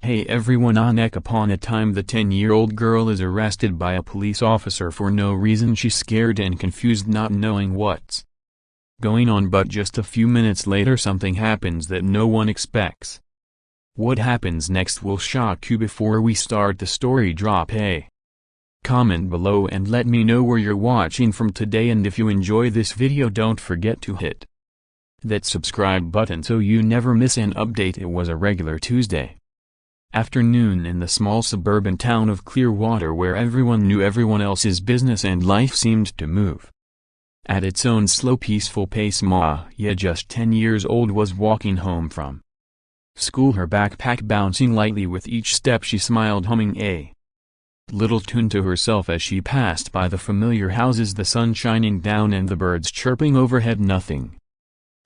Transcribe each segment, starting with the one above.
Hey everyone, upon a time the 10-year-old girl is arrested by a police officer for no reason. She's scared and confused, not knowing what's going on, but just a few minutes later something happens that no one expects. What happens next will shock you. Before we start the story, drop a comment below and let me know where you're watching from today, and if you enjoy this video don't forget to hit that subscribe button so you never miss an update. It was a regular Tuesday afternoon in the small suburban town of Clearwater, where everyone knew everyone else's business and life seemed to move at its own slow, peaceful pace. Maya, just 10 years old, was walking home from school, her backpack bouncing lightly with each step. She smiled, humming a little tune to herself as she passed by the familiar houses, the sun shining down and the birds chirping overhead. Nothing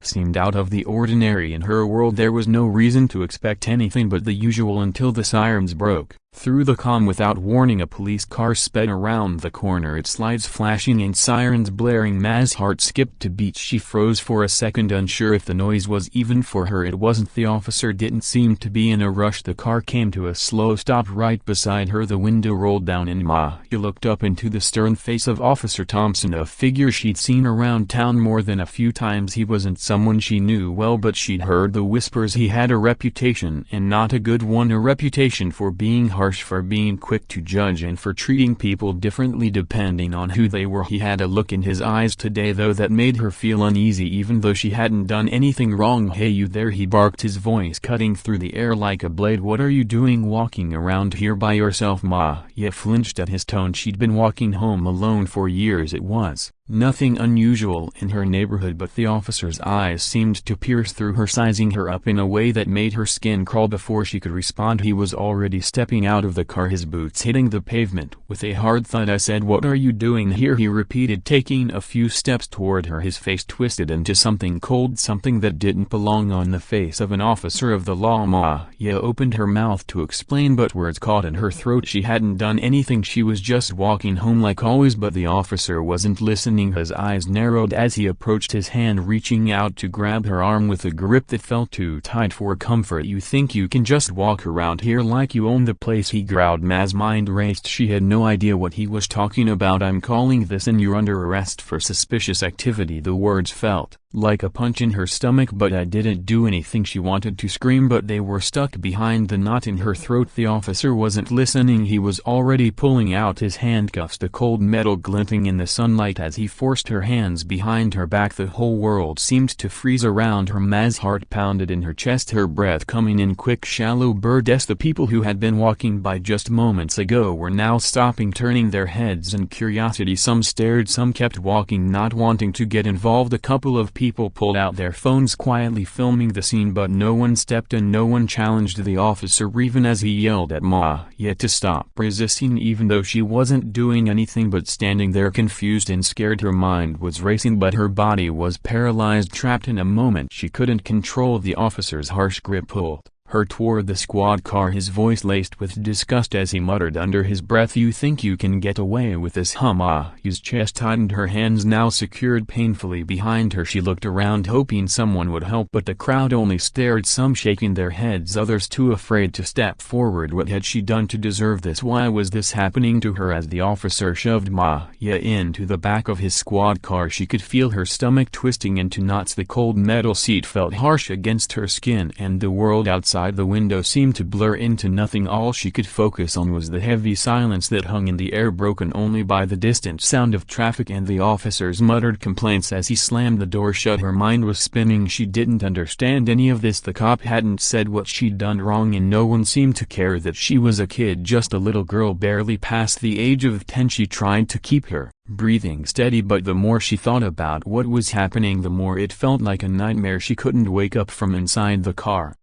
seemed out of the ordinary in her world. There was no reason to expect anything but the usual until the sirens broke. Through the calm, without warning, a police car sped around the corner, its lights flashing and sirens blaring. Ma's heart skipped a beat. She froze for a second, unsure if the noise was even for her. It wasn't. The officer didn't seem to be in a rush. The car came to a slow stop right beside her. The window rolled down and Maya looked up into the stern face of Officer Thompson, a figure she'd seen around town more than a few times. He wasn't someone she knew well, but she'd heard the whispers. He had a reputation, and not a good one, a reputation for being harsh, for being quick to judge, and for treating people differently depending on who they were. He had a look in his eyes today, though, that made her feel uneasy even though she hadn't done anything wrong. "Hey you there," he barked, his voice cutting through the air like a blade. "What are you doing walking around here by yourself?" Maya flinched at his tone. She'd been walking home alone for years. It was nothing unusual in her neighborhood, but the officer's eyes seemed to pierce through her, sizing her up in a way that made her skin crawl. Before she could respond, he was already stepping out of the car, his boots hitting the pavement with a hard thud. "I said, what are you doing here?" he repeated, taking a few steps toward her, his face twisted into something cold, something that didn't belong on the face of an officer of the law. Maya opened her mouth to explain, but words caught in her throat. She hadn't done anything, she was just walking home like always. But the officer wasn't listening. His eyes narrowed as he approached, his hand reaching out to grab her arm with a grip that felt too tight for comfort. "You think you can just walk around here like you own the place?" he growled. Ma's mind raced. She had no idea what he was talking about. "I'm calling this in. You're under arrest for suspicious activity." The words felt like a punch in her stomach. "But I didn't do anything." She wanted to scream, but they were stuck behind the knot in her throat. The officer wasn't listening. He was already pulling out his handcuffs, the cold metal glinting in the sunlight as he forced her hands behind her back. The whole world seemed to freeze around her. Ma's heart pounded in her chest, her breath coming in quick, shallow bursts. The people who had been walking by just moments ago were now stopping, turning their heads in curiosity. Some stared, some kept walking, not wanting to get involved. A couple of people pulled out their phones, quietly filming the scene, but no one stepped and no one challenged the officer, even as he yelled at Maya to stop resisting, even though she wasn't doing anything but standing there confused and scared. Her mind was racing, but her body was paralyzed, trapped in a moment she couldn't control. The officer's harsh grip pulled her toward the squad car, his voice laced with disgust as he muttered under his breath, "You think you can get away with this, huh?" Maya's chest tightened, her hands now secured painfully behind her. She looked around, hoping someone would help, but the crowd only stared, some shaking their heads, others too afraid to step forward. What had she done to deserve this? Why was this happening to her? As the officer shoved Maya into the back of his squad car, she could feel her stomach twisting into knots. The cold metal seat felt harsh against her skin, and the world outside the window seemed to blur into nothing. All she could focus on was the heavy silence that hung in the air, broken only by the distant sound of traffic and the officer's muttered complaints as he slammed the door shut. Her mind was spinning. She didn't understand any of this. The cop hadn't said what she'd done wrong, and no one seemed to care that she was a kid, just a little girl barely past the age of 10. She tried to keep her breathing steady, but the more she thought about what was happening, the more it felt like a nightmare. She couldn't wake up from inside the car.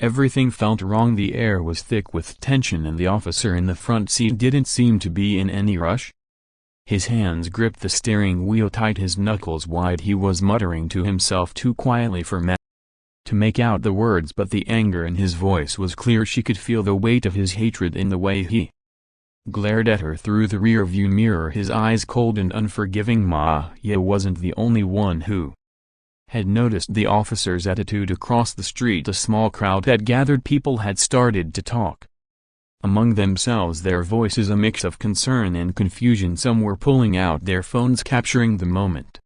Everything felt wrong. The air was thick with tension, and the officer in the front seat didn't seem to be in any rush. His hands gripped the steering wheel tight, his knuckles wide. He was muttering to himself too quietly for Matt to make out the words, but the anger in his voice was clear. She could feel the weight of his hatred in the way he glared at her through the rear-view mirror, his eyes cold and unforgiving. Maya wasn't the only one who had noticed the officer's attitude across the street. A small crowd had gathered. People had started to talk among themselves, their voices a mix of concern and confusion. Some were pulling out their phones capturing the moment,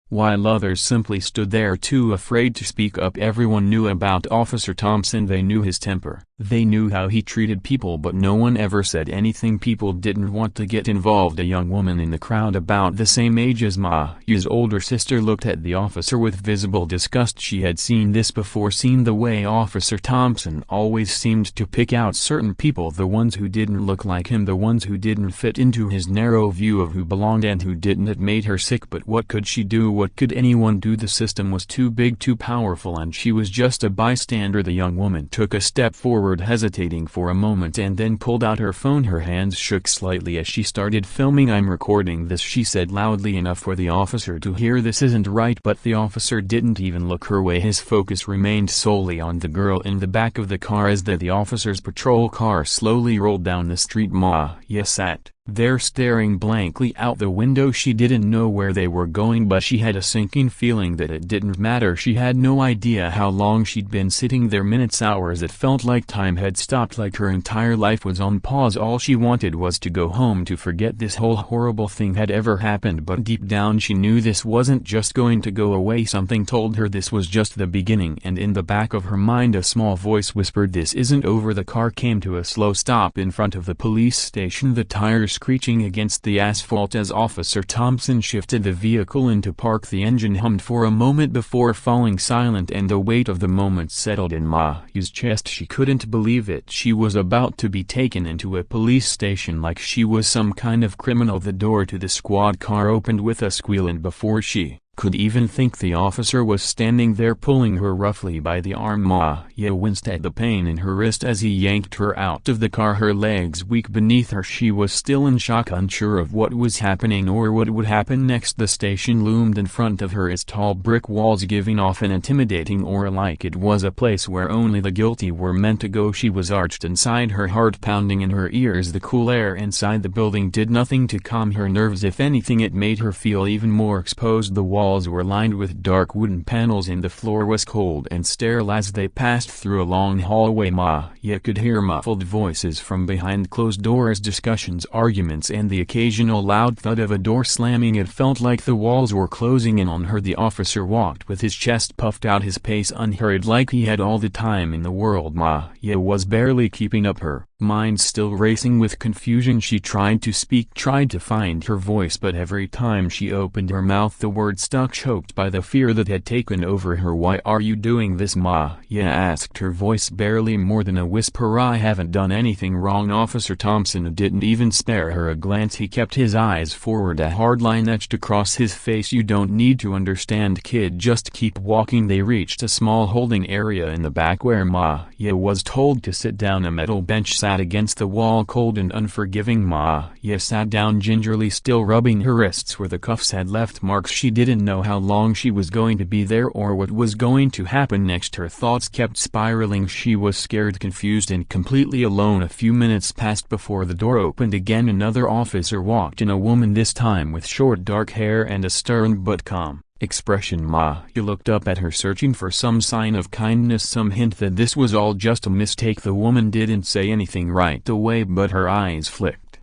while others simply stood there too afraid to speak up. Everyone knew about Officer Thompson. They knew his temper. They knew how he treated people, but no one ever said anything. People didn't want to get involved. A young woman in the crowd about the same age as Maya's older sister looked at the officer with visible disgust. She had seen this before, seen the way Officer Thompson always seemed to pick out certain people, the ones who didn't look like him, the ones who didn't fit into his narrow view of who belonged and who didn't. It made her sick, but what could she do? What could anyone do? The system was too big, too powerful, and she was just a bystander. The young woman took a step forward, hesitating for a moment, and then pulled out her phone. Her hands shook slightly as she started filming. "I'm recording this," she said loudly enough for the officer to hear. "This isn't right." But the officer didn't even look her way. His focus remained solely on the girl in the back of the car. As the officer's patrol car slowly rolled down the street, Maya sat there staring blankly out the window. She didn't know where they were going, but she had a sinking feeling that it didn't matter. She had no idea how long she'd been sitting there. Minutes, hours. It felt like time had stopped, like her entire life was on pause. All she wanted was to go home, to forget this whole horrible thing had ever happened. But deep down she knew this wasn't just going to go away. Something told her this was just the beginning, and in the back of her mind a small voice whispered, "This isn't over." The car came to a slow stop in front of the police station, the tires screeching against the asphalt as Officer Thompson shifted the vehicle into park. The engine hummed for a moment before falling silent, and the weight of the moment settled in Maya's chest. She couldn't believe it. She was about to be taken into a police station like she was some kind of criminal. The door to the squad car opened with a squeal, and before she could even think, the officer was standing there pulling her roughly by the arm. Maya winced at the pain in her wrist as he yanked her out of the car, her legs weak beneath her. She was still in shock, unsure of what was happening or what would happen next. The station loomed in front of her, its tall brick walls giving off an intimidating aura, like it was a place where only the guilty were meant to go. She was arched inside, her heart pounding in her ears. The cool air inside the building did nothing to calm her nerves. If anything, it made her feel even more exposed. The walls were lined with dark wooden panels and the floor was cold and sterile. As they passed through a long hallway, Maya could hear muffled voices from behind closed doors, discussions, arguments, and the occasional loud thud of a door slamming. It felt like the walls were closing in on her. The officer walked with his chest puffed out, his pace unhurried, like he had all the time in the world. Maya was barely keeping up, her mind still racing with confusion. She tried to speak, tried to find her voice, but every time she opened her mouth the words stuck, choked by the fear that had taken over her. "Why are you doing this?" Maya asked, her voice barely more than a whisper. "I haven't done anything wrong." Officer Thompson didn't even spare her a glance. He kept his eyes forward, a hard line etched across his face. "You don't need to understand, kid, just keep walking." They reached a small holding area in the back where Maya was told to sit down. A metal bench sat against the wall, cold and unforgiving. Maya sat down gingerly, still rubbing her wrists where the cuffs had left marks. She didn't know how long she was going to be there or what was going to happen next. Her thoughts kept spiraling. She was scared, confused, and completely alone. A few minutes passed before the door opened again. Another officer walked in, a woman this time with short dark hair and a stern but calm expression. Maya looked up at her, searching for some sign of kindness, some hint that this was all just a mistake. The woman didn't say anything right away, but her eyes flicked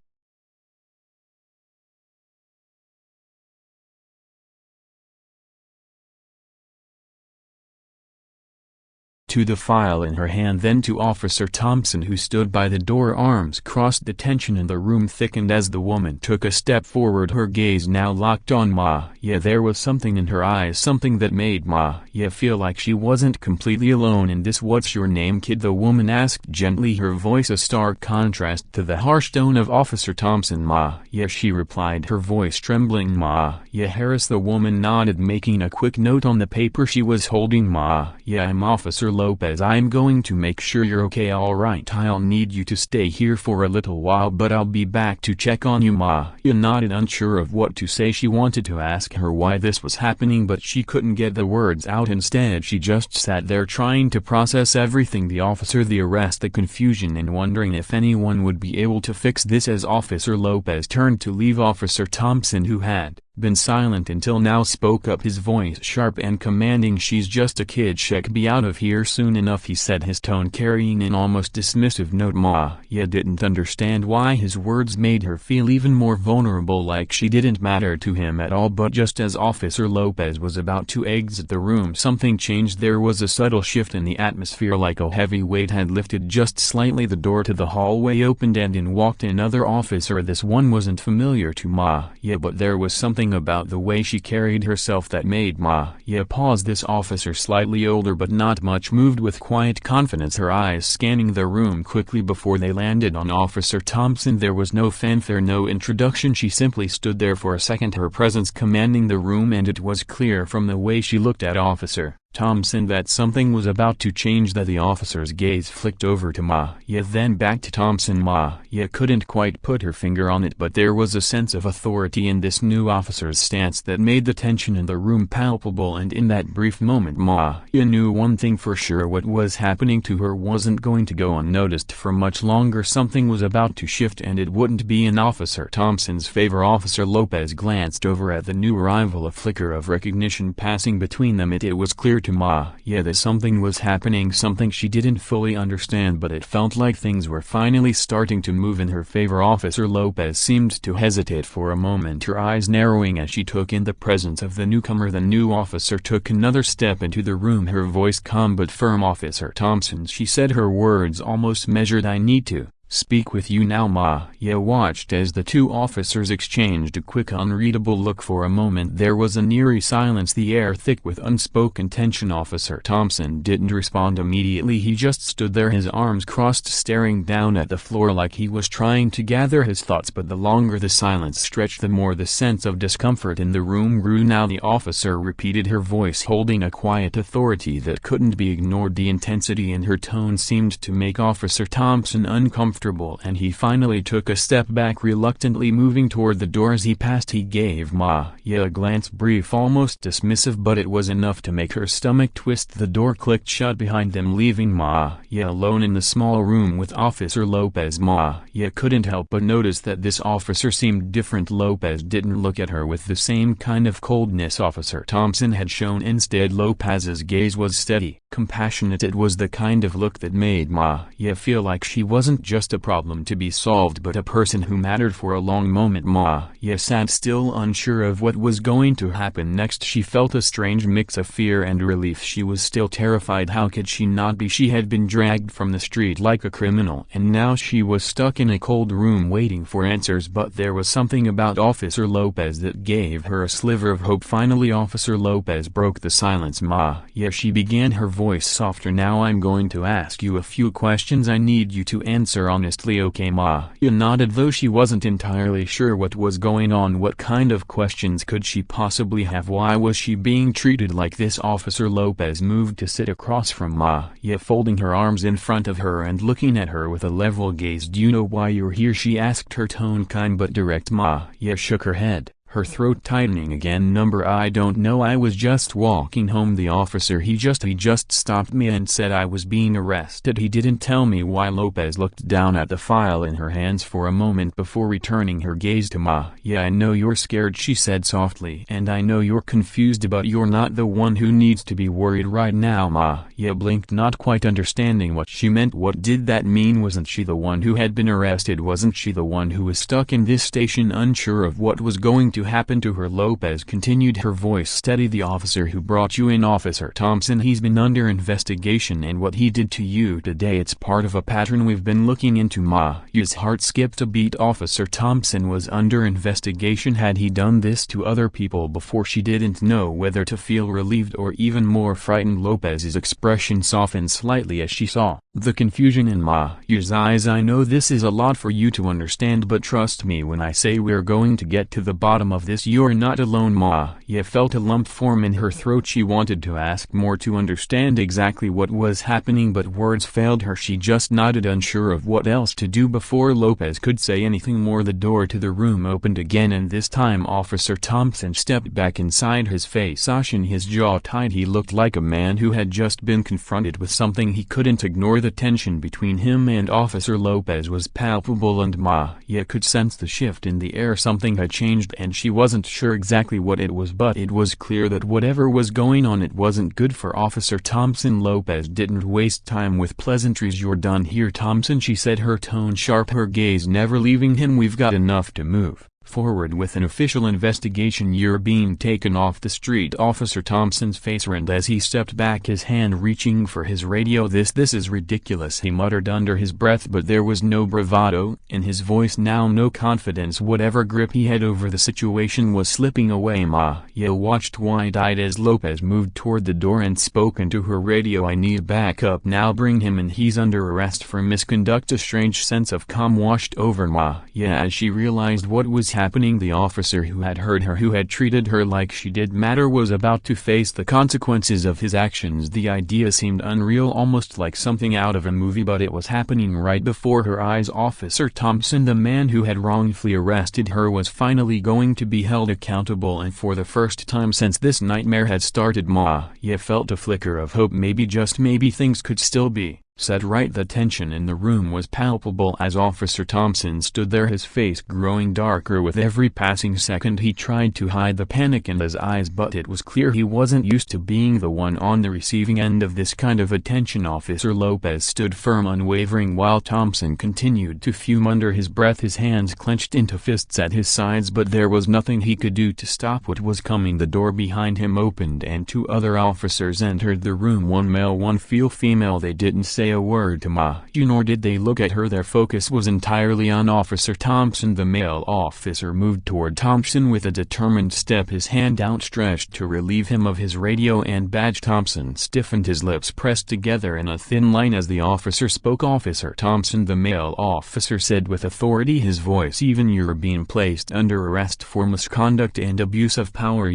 to the file in her hand, then to Officer Thompson, who stood by the door, arms crossed. The tension in the room thickened as the woman took a step forward, her gaze now locked on Maya. There was something in her eyes, something that made Maya feel like she wasn't completely alone in this. "What's your name, kid?" the woman asked gently, her voice a stark contrast to the harsh tone of Officer Thompson. "Maya," she replied, her voice trembling. "Maya Harris." The woman nodded, making a quick note on the paper she was holding. "Maya, I'm Officer Lopez. I'm going to make sure you're okay." "All right, I'll need you to stay here for a little while, but I'll be back to check on you." Maya nodded, unsure of what to say. She wanted to ask her why this was happening, but she couldn't get the words out. Instead, she just sat there trying to process everything: the officer, the arrest, the confusion, and wondering if anyone would be able to fix this. As Officer Lopez turned to leave, Officer Thompson, who had been silent until now, spoke up, his voice sharp and commanding. "She's just a kid, she'll be out of here soon enough," he said, his tone carrying an almost dismissive note. Maya didn't understand why his words made her feel even more vulnerable, like she didn't matter to him at all. But just as Officer Lopez was about to exit the room, something changed. There was a subtle shift in the atmosphere, like a heavy weight had lifted just slightly. The door to the hallway opened and in walked another officer. This one wasn't familiar to Maya, but there was something about the way she carried herself that made Maya pause. This officer, slightly older but not much, moved with quiet confidence, her eyes scanning the room quickly before they landed on Officer Thompson. There was no fanfare, no introduction. She simply stood there for a second, her presence commanding the room, and it was clear from the way she looked at Officer Thompson that something was about to change. That the officer's gaze flicked over to Maya, then back to Thompson. Maya couldn't quite put her finger on it, but there was a sense of authority in this new officer's stance that made the tension in the room palpable, and in that brief moment Maya knew one thing for sure: what was happening to her wasn't going to go unnoticed for much longer. Something was about to shift, and it wouldn't be in Officer Thompson's favor. Officer Lopez glanced over at the new arrival, a flicker of recognition passing between them. It was clear to Maya that something was happening, something she didn't fully understand, but it felt like things were finally starting to move in her favor. Officer Lopez seemed to hesitate for a moment, her eyes narrowing as she took in the presence of the newcomer. The new officer took another step into the room, her voice calm but firm. "Officer Thompson," she said, her words almost measured, "I need to speak with you now." Maya watched as the two officers exchanged a quick, unreadable look. For a moment there was an eerie silence, the air thick with unspoken tension. Officer Thompson didn't respond immediately. He just stood there, his arms crossed, staring down at the floor like he was trying to gather his thoughts. But the longer the silence stretched, the more the sense of discomfort in the room grew. "Now," the officer repeated, her voice holding a quiet authority that couldn't be ignored. The intensity in her tone seemed to make Officer Thompson uncomfortable, and he finally took a step back, reluctantly moving toward the door. As he passed, he gave Maya a glance, brief, almost dismissive, but it was enough to make her stomach twist. The door clicked shut behind them, leaving Maya alone in the small room with Officer Lopez. Maya couldn't help but notice that this officer seemed different. Lopez didn't look at her with the same kind of coldness Officer Thompson had shown. Instead, Lopez's gaze was steady, compassionate. It was the kind of look that made Maya feel like she wasn't just a problem to be solved, but a person who mattered. For a long moment Maya sat still, unsure of what was going to happen next. She felt a strange mix of fear and relief. She was still terrified. How could she not be? She had been dragged from the street like a criminal, and now she was stuck in a cold room waiting for answers. But there was something about Officer Lopez that gave her a sliver of hope. Finally Officer Lopez broke the silence. "Maya," she began, her voice softer now, "I'm going to ask you a few questions. I need you to answer honestly, okay?" Maya nodded, though she wasn't entirely sure what was going on. What kind of questions could she possibly have? Why was she being treated like this? Officer Lopez moved to sit across from Maya, folding her arms in front of her and looking at her with a level gaze. "Do you know why you're here?" she asked, her tone kind but direct. Maya shook her head, her throat tightening again. "I don't know. I was just walking home. The officer, he just stopped me and said I was being arrested. He didn't tell me why." Lopez looked down at the file in her hands for a moment before returning her gaze to Maya. "I know you're scared," she said softly, "and I know you're confused, but you're not the one who needs to be worried right now." Maya blinked, not quite understanding what she meant. What did that mean? Wasn't she the one who had been arrested? Wasn't she the one who was stuck in this station, unsure of what was going to happen to her? Lopez continued, her voice steady. "The officer who brought you in, Officer Thompson, he's been under investigation, and what he did to you today, it's part of a pattern we've been looking into." Maya's heart skipped a beat. Officer Thompson was under investigation. Had he done this to other people before? She didn't know whether to feel relieved or even more frightened. Lopez's expression softened slightly as she saw the confusion in Maya's eyes. "I know this is a lot for you to understand, but trust me when I say we're going to get to the bottom of this. You're not alone." Maya felt a lump form in her throat. She wanted to ask more, to understand exactly what was happening, but words failed her. She just nodded, unsure of what else to do. Before Lopez could say anything more, the door to the room opened again, and this time Officer Thompson stepped back inside, his face ashen, his jaw tight. He looked like a man who had just been confronted with something he couldn't ignore. the tension between him and Officer Lopez was palpable, and Maya could sense the shift in the air. Something had changed and she wasn't sure exactly what it was, but it was clear that whatever was going on, it wasn't good for Officer Thompson. Lopez didn't waste time with pleasantries. "You're done here, Thompson," she said, her tone sharp, her gaze never leaving him. "We've got enough to move forward with an official investigation. You're being taken off the street." Officer Thompson's face reddened as he stepped back, his hand reaching for his radio. This is ridiculous," he muttered under his breath, but there was no bravado in his voice now, no confidence. Whatever grip he had over the situation was slipping away. Maya watched wide-eyed as Lopez moved toward the door and spoke into her radio. "I need backup now. Bring him in. He's under arrest for misconduct." A strange sense of calm washed over Maya as she realized what was happening. The officer who had hurt her, who had treated her like she did matter, was about to face the consequences of his actions. The idea seemed unreal, almost like something out of a movie, but it was happening right before her eyes. Officer Thompson, the man who had wrongfully arrested her, was finally going to be held accountable, and for the first time since this nightmare had started, Maya felt a flicker of hope. Maybe, just maybe, things could still be set right. The tension in the room was palpable as Officer Thompson stood there, his face growing darker with every passing second. He tried to hide the panic in his eyes, but it was clear he wasn't used to being the one on the receiving end of this kind of attention. Officer Lopez stood firm, unwavering, while Thompson continued to fume under his breath, his hands clenched into fists at his sides, but there was nothing he could do to stop what was coming. The door behind him opened and two other officers entered the room, one male, one female. They didn't say a word to Maya, nor did they look at her. Their focus was entirely on Officer Thompson. The male officer moved toward Thompson with a determined step, his hand outstretched to relieve him of his radio and badge. Thompson stiffened, his lips pressed together in a thin line as the officer spoke. "Officer Thompson," the male officer said with authority, his voice even, "you're being placed under arrest for misconduct and abuse of power.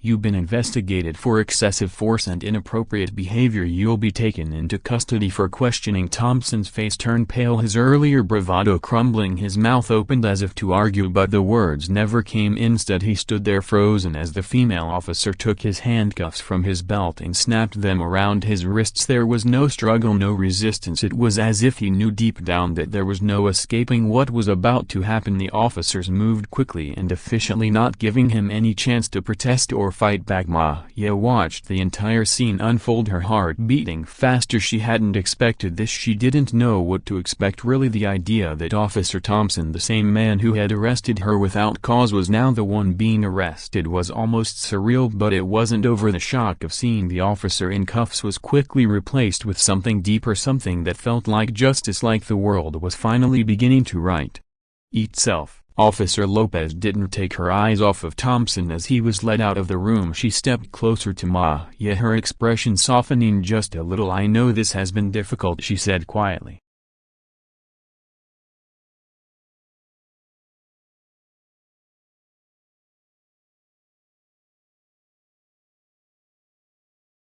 You've been investigated for excessive force and inappropriate behavior. You'll be taken into custody for questioning." Thompson's face turned pale, his earlier bravado crumbling. His mouth opened as if to argue, but the words never came. Instead, he stood there frozen as the female officer took his handcuffs from his belt and snapped them around his wrists. There was no struggle, no resistance. It was as if he knew deep down that there was no escaping what was about to happen. The officers moved quickly and efficiently, not giving him any chance to protest or fight back. Maya watched the entire scene unfold, her heart beating faster. She hadn't expected this. She didn't know what to expect, really. The idea that Officer Thompson, the same man who had arrested her without cause, was now the one being arrested was almost surreal, but it wasn't over. The shock of seeing the officer in cuffs was quickly replaced with something deeper, something that felt like justice, like the world was finally beginning to right itself. Officer Lopez didn't take her eyes off of Thompson as he was led out of the room. She stepped closer to Maya, her expression softening just a little. "I know this has been difficult," she said quietly.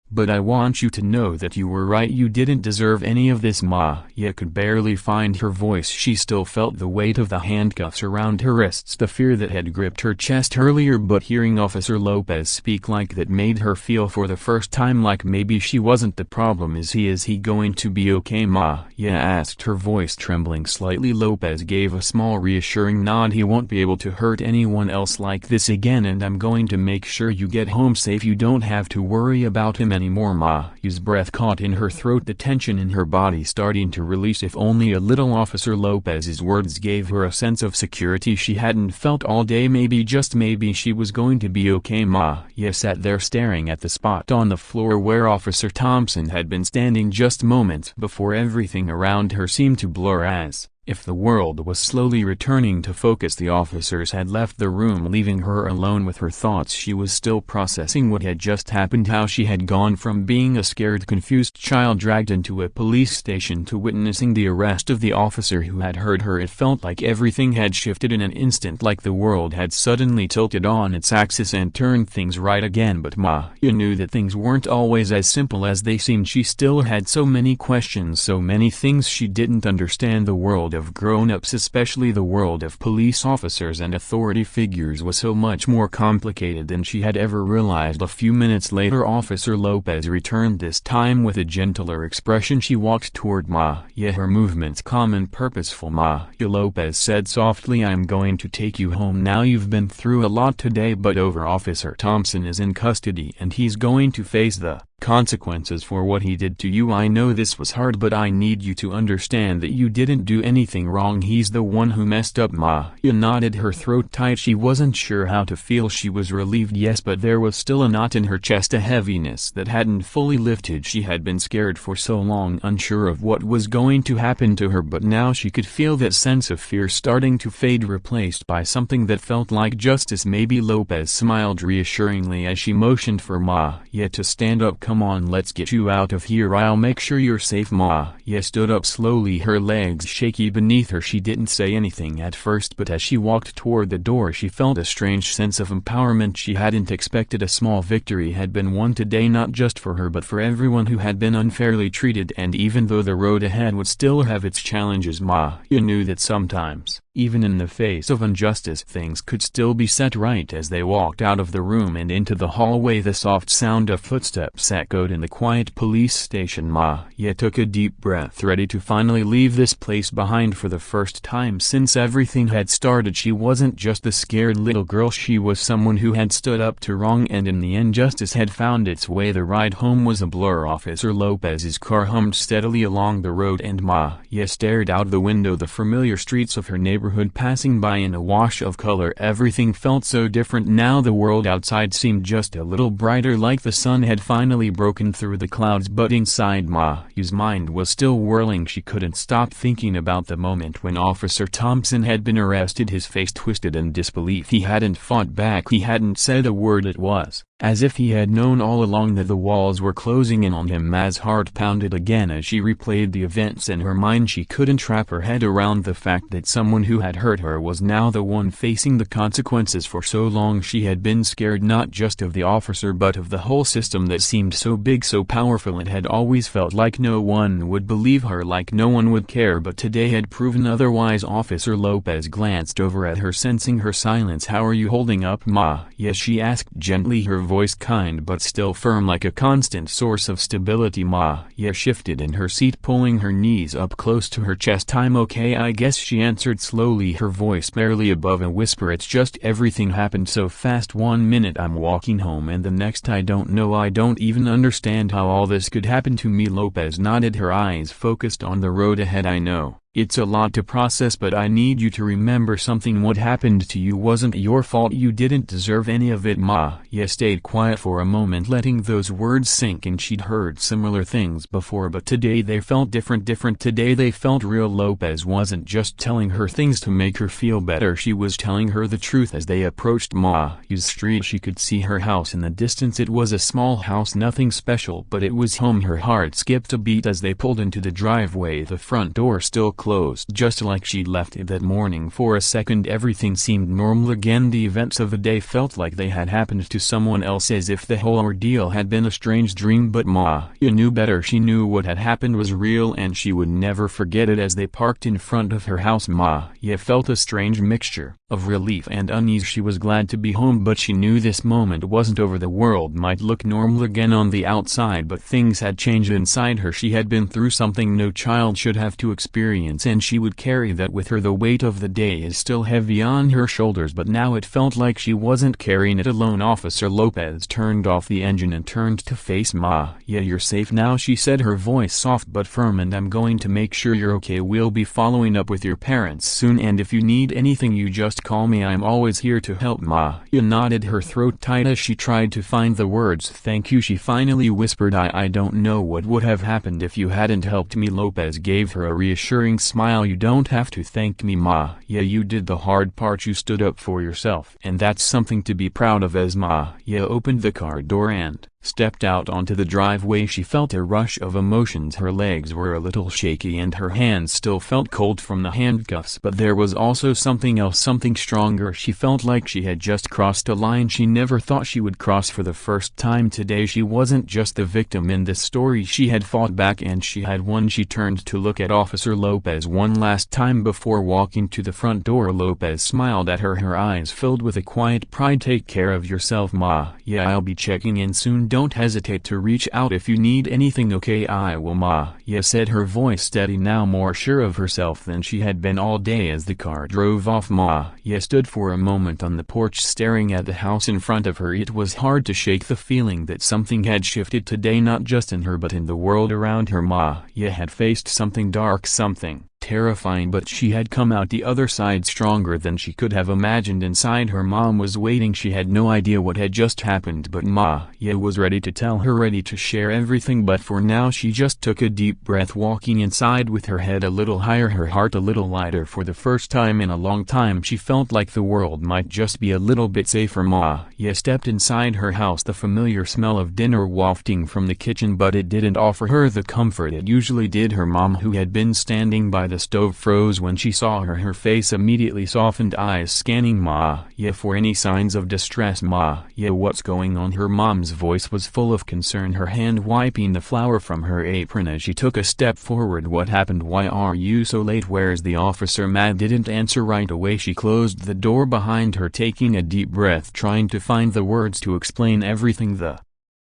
"But I want you to know that you were right. You didn't deserve any of this." Maya could barely find her voice. She still felt the weight of the handcuffs around her wrists, the fear that had gripped her chest earlier, but hearing Officer Lopez speak like that made her feel for the first time like maybe she wasn't the problem. Is he going to be okay?" Maya asked, her voice trembling slightly. Lopez gave a small reassuring nod. "He won't be able to hurt anyone else like this again, and I'm going to make sure you get home safe. You don't have to worry about him anymore." Maya's breath caught in her throat, the tension in her body starting to release. If only a little. Officer Lopez's words gave her a sense of security she hadn't felt all day. Maybe, just maybe, she was going to be okay. Maya sat there staring at the spot on the floor where Officer Thompson had been standing just moments before. Everything around her seemed to blur, as if the world was slowly returning to focus. The officers had left the room, leaving her alone with her thoughts. She was still processing what had just happened, how she had gone from being a scared, confused child dragged into a police station to witnessing the arrest of the officer who had hurt her. It felt like everything had shifted in an instant, like the world had suddenly tilted on its axis and turned things right again. But Maya knew that things weren't always as simple as they seemed. She still had so many questions, so many things she didn't understand. The world of grown-ups, especially the world of police officers and authority figures, was so much more complicated than she had ever realized. A few minutes later Officer Lopez returned, this time with a gentler expression. She walked toward Maya, her movements calm and purposeful. Maya, Lopez said softly, "I'm going to take you home now. You've been through a lot today, but Officer Thompson is in custody and he's going to face the consequences for what he did to you. I know this was hard, but I need you to understand that you didn't do anything wrong. He's the one who messed up." Maya nodded, her throat tight. She wasn't sure how to feel. She was relieved, yes, but there was still a knot in her chest, a heaviness that hadn't fully lifted. She had been scared for so long, unsure of what was going to happen to her, but now she could feel that sense of fear starting to fade, replaced by something that felt like justice. Maybe. Lopez smiled reassuringly as she motioned for Maya to stand up. "Come on, let's get you out of here. I'll make sure you're safe." Maya stood up slowly, her legs shaky beneath her. She didn't say anything at first, but as she walked toward the door she felt a strange sense of empowerment. She hadn't expected a small victory had been won today, not just for her but for everyone who had been unfairly treated. And even though the road ahead would still have its challenges, Maya knew that sometimes, even in the face of injustice, things could still be set right. As they walked out of the room and into the hallway, the soft sound of footsteps echoed in the quiet police station. Maya took a deep breath, ready to finally leave this place behind. For the first time since everything had started, she wasn't just the scared little girl, she was someone who had stood up to wrong, and in the end justice had found its way. The ride home was a blur. Officer Lopez's car hummed steadily along the road and Maya stared out the window, the familiar streets of her neighborhood passing by in a wash of color. Everything felt so different now. The world outside seemed just a little brighter, like the sun had finally broken through the clouds. But inside Maya's mind was still whirling. She couldn't stop thinking about the moment when Officer Thompson had been arrested. His face twisted in disbelief. He hadn't fought back, he hadn't said a word. It was as if he had known all along that the walls were closing in on him. Ma's heart pounded again as she replayed the events in her mind. She couldn't wrap her head around the fact that someone who had hurt her was now the one facing the consequences. For so long she had been scared, not just of the officer but of the whole system that seemed so big, so powerful. It had always felt like no one would believe her, like no one would care, but today had proven otherwise. Officer Lopez glanced over at her, sensing her silence. "How are you holding up, Ma?" "Yes," she asked gently, her voice kind but still firm, like a constant source of stability. Maya shifted in her seat, pulling her knees up close to her chest. "I'm okay, I guess," she answered slowly, her voice barely above a whisper. "It's just everything happened so fast. 1 minute I'm walking home and the next I don't know. I don't even understand how all this could happen to me." Lopez nodded, her eyes focused on the road ahead. "I know it's a lot to process, but I need you to remember something. What happened to you wasn't your fault. You didn't deserve any of it." Maya stayed quiet for a moment, letting those words sink in. She'd heard similar things before, but today they felt different. Today they felt real. Lopez wasn't just telling her things to make her feel better, she was telling her the truth. As they approached Maya's street, she could see her house in the distance. It was a small house, nothing special, but it was home. Her heart skipped a beat as they pulled into the driveway, the front door still closed, just like she'd left it that morning. For a second everything seemed normal again. The events of the day felt like they had happened to someone else, as if the whole ordeal had been a strange dream. But Maya knew better. She knew what had happened was real and she would never forget it. As they parked in front of her house, Maya felt a strange mixture of relief and unease. She was glad to be home, but she knew this moment wasn't over. The world might look normal again on the outside, but things had changed inside her. She had been through something no child should have to experience, and she would carry that with her. The weight of the day is still heavy on her shoulders, but now it felt like she wasn't carrying it alone. Officer Lopez turned off the engine and turned to face Maya. "You're safe now," she said, her voice soft but firm, "and I'm going to make sure you're okay. We'll be following up with your parents soon, and if you need anything you just call me. I'm always here to help." Maya nodded, her throat tight as she tried to find the words. "Thank you," she finally whispered. I don't know what would have happened if you hadn't helped me." Lopez gave her a reassuring smile. "You don't have to thank me, Maya. You did the hard part. You stood up for yourself, and that's something to be proud of." As Maya opened the car door and stepped out onto the driveway, she felt a rush of emotions. Her legs were a little shaky and her hands still felt cold from the handcuffs, but there was also something else, something stronger. She felt like she had just crossed a line she never thought she would cross. For the first time today, she wasn't just the victim in this story. She had fought back and she had won. She turned to look at Officer Lopez. Lopez one last time before walking to the front door. Lopez smiled at her eyes filled with a quiet pride. "Take care of yourself, Ma. Yeah, I'll be checking in soon. Don't hesitate to reach out if you need anything." "Okay, I will, Ma." Yeah said, her voice steady, now more sure of herself than she had been all day. As the car drove off, Ma Yeah stood for a moment on the porch staring at the house in front of her. It was hard to shake the feeling that something had shifted today, not just in her but in the world around her. Ma Yeah had faced something dark, something terrifying, but she had come out the other side stronger than she could have imagined. Inside, her mom was waiting. She had no idea what had just happened, but Ma Yeah was ready to tell her, ready to share everything. But for now she just took a deep breath, walking inside with her head a little higher, her heart a little lighter. For the first time in a long time she felt like the world might just be a little bit safer. Ma Yeah stepped inside her house, the familiar smell of dinner wafting from the kitchen, but it didn't offer her the comfort it usually did. Her mom, who had been standing by the stove, froze when she saw her. Her face immediately softened, eyes scanning Ma Yeah for any signs of distress. "Ma Yeah, what's going on?" Her mom's voice was full of concern, her hand wiping the flour from her apron as she took a step forward. "What happened? Why are you so late? Where's the officer?" Ma didn't answer right away. She closed the door behind her, taking a deep breath, trying to find the words to explain everything. The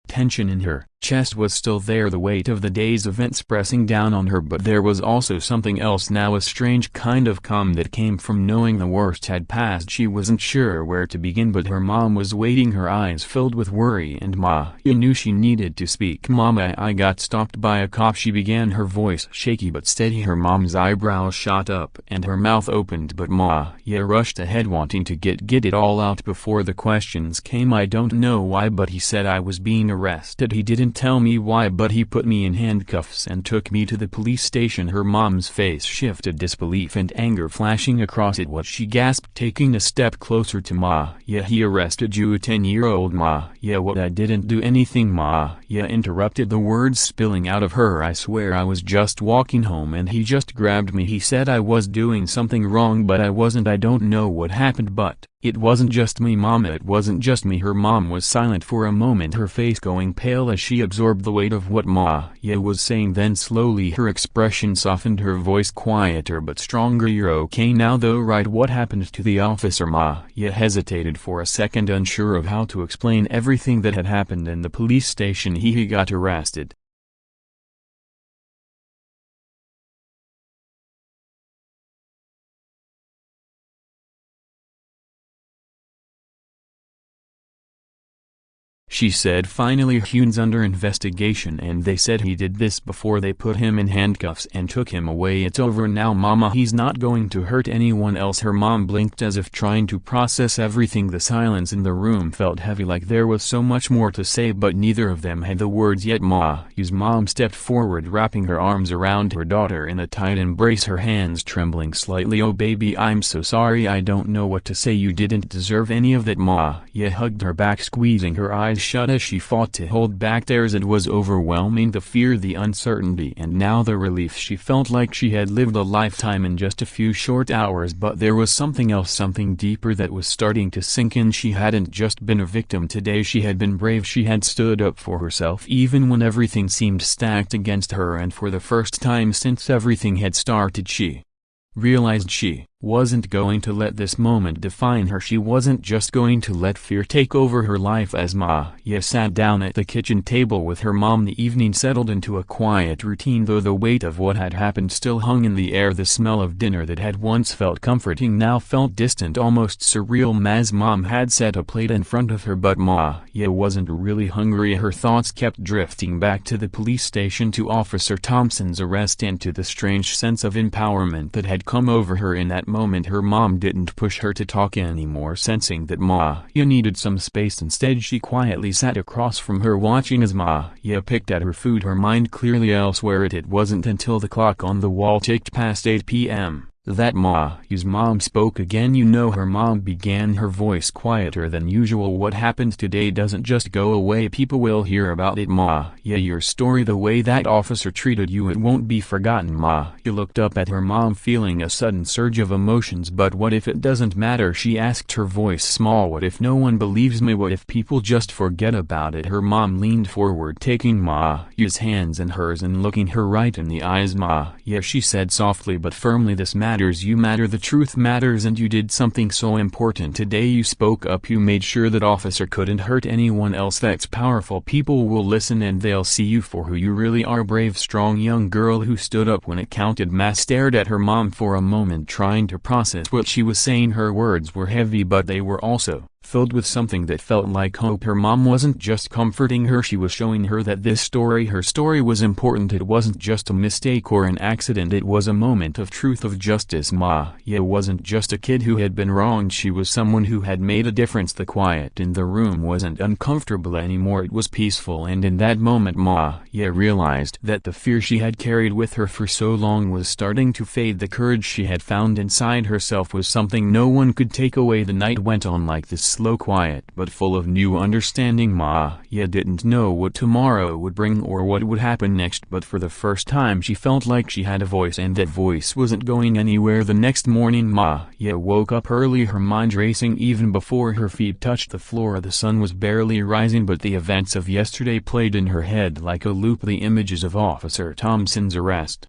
tension in her chest was still there, the weight of the day's events pressing down on her, but there was also something else now, a strange kind of calm that came from knowing the worst had passed. She wasn't sure where to begin, but her mom was waiting, her eyes filled with worry, and Ma Yeah knew she needed to speak. "Mama, I got stopped by a cop," she began, her voice shaky but steady. Her mom's eyebrows shot up and her mouth opened, but Ma Yeah rushed ahead, wanting to get it all out before the questions came. "I don't know why, but he said I was being arrested. He didn't tell me why, but he put me in handcuffs and took me to the police station." Her mom's face shifted, disbelief and anger flashing across it. "What?" she gasped, taking a step closer to Ma Yeah. "He arrested you, a 10-year-old?" "Ma Yeah, what?" "I didn't do anything," Ma Yeah interrupted, the words spilling out of her. "I swear I was just walking home and he just grabbed me. He said I was doing something wrong, but I wasn't. I don't know what happened, but it wasn't just me, Mama, it wasn't just me." Her mom was silent for a moment, her face going pale as she absorbed the weight of what Ma Yeah was saying. Then slowly her expression softened, her voice quieter but stronger. "You're okay now though, right? What happened to the officer?" Ma Yeah hesitated for a second, unsure of how to explain everything that had happened in the police station. He got arrested." she said finally. "Hugh's under investigation and they said he did this before they put him in handcuffs and took him away. It's over now, Mama. He's not going to hurt anyone else." Her mom blinked as if trying to process everything. The silence in the room felt heavy, like there was so much more to say, but neither of them had the words yet. Hugh's mom stepped forward, wrapping her arms around her daughter in a tight embrace, her hands trembling slightly. "Oh baby, I'm so sorry. I don't know what to say. You didn't deserve any of that." Ma Yeah hugged her back, squeezing her eyes shut as she fought to hold back tears. It was overwhelming, the fear, the uncertainty, and now the relief. She felt like she had lived a lifetime in just a few short hours, but there was something else, something deeper that was starting to sink in. She hadn't just been a victim today, she had been brave. She had stood up for herself even when everything seemed stacked against her, and for the first time since everything had started she realized she wasn't going to let this moment define her. She wasn't just going to let fear take over her life. As Ma Yeah sat down at the kitchen table with her mom, the evening settled into a quiet routine, though the weight of what had happened still hung in the air. The smell of dinner that had once felt comforting now felt distant, almost surreal. Ma's mom had set a plate in front of her, but Ma Yeah wasn't really hungry. Her thoughts kept drifting back to the police station, to Officer Thompson's arrest, and to the strange sense of empowerment that had come over her in that moment. Her mom didn't push her to talk anymore, sensing that Ma Yeah needed some space. Instead, she quietly sat across from her, watching as Ma Yeah picked at her food, her mind clearly elsewhere. It wasn't until the clock on the wall ticked past 8 p.m. That Ma's mom spoke again. You know, her mom began, her voice quieter than usual. What happened today doesn't just go away. People will hear about it, Ma. Yeah, your story, the way that officer treated you, it won't be forgotten, Ma. You looked up at her mom, feeling a sudden surge of emotions. But what if it doesn't matter? She asked, her voice small. What if no one believes me? What if people just forget about it? Her mom leaned forward, taking Ma's hands in hers and looking her right in the eyes. Ma, yeah, she said softly but firmly, this matters. You matter, the truth matters, and you did something so important today. You spoke up, you made sure that officer couldn't hurt anyone else. That's powerful. People will listen and they'll see you for who you really are. Brave, strong young girl who stood up when it counted. Ma stared at her mom for a moment, trying to process what she was saying. Her words were heavy, but they were also filled with something that felt like hope. Her mom wasn't just comforting her, she was showing her that this story, her story, was important. It wasn't just a mistake or an accident, it was a moment of truth, of justice. Ma wasn't just a kid who had been wronged, she was someone who had made a difference. The quiet in the room wasn't uncomfortable anymore, it was peaceful, and in that moment Ma realized that the fear she had carried with her for so long was starting to fade. The courage she had found inside herself was something no one could take away. The night went on like this, slow, quiet, but full of new understanding. Ma didn't know what tomorrow would bring or what would happen next, but for the first time she felt like she had a voice, and that voice wasn't going anywhere. The next morning Ma woke up early, her mind racing even before her feet touched the floor. The sun was barely rising, but the events of yesterday played in her head like a loop, the images of Officer Thompson's arrest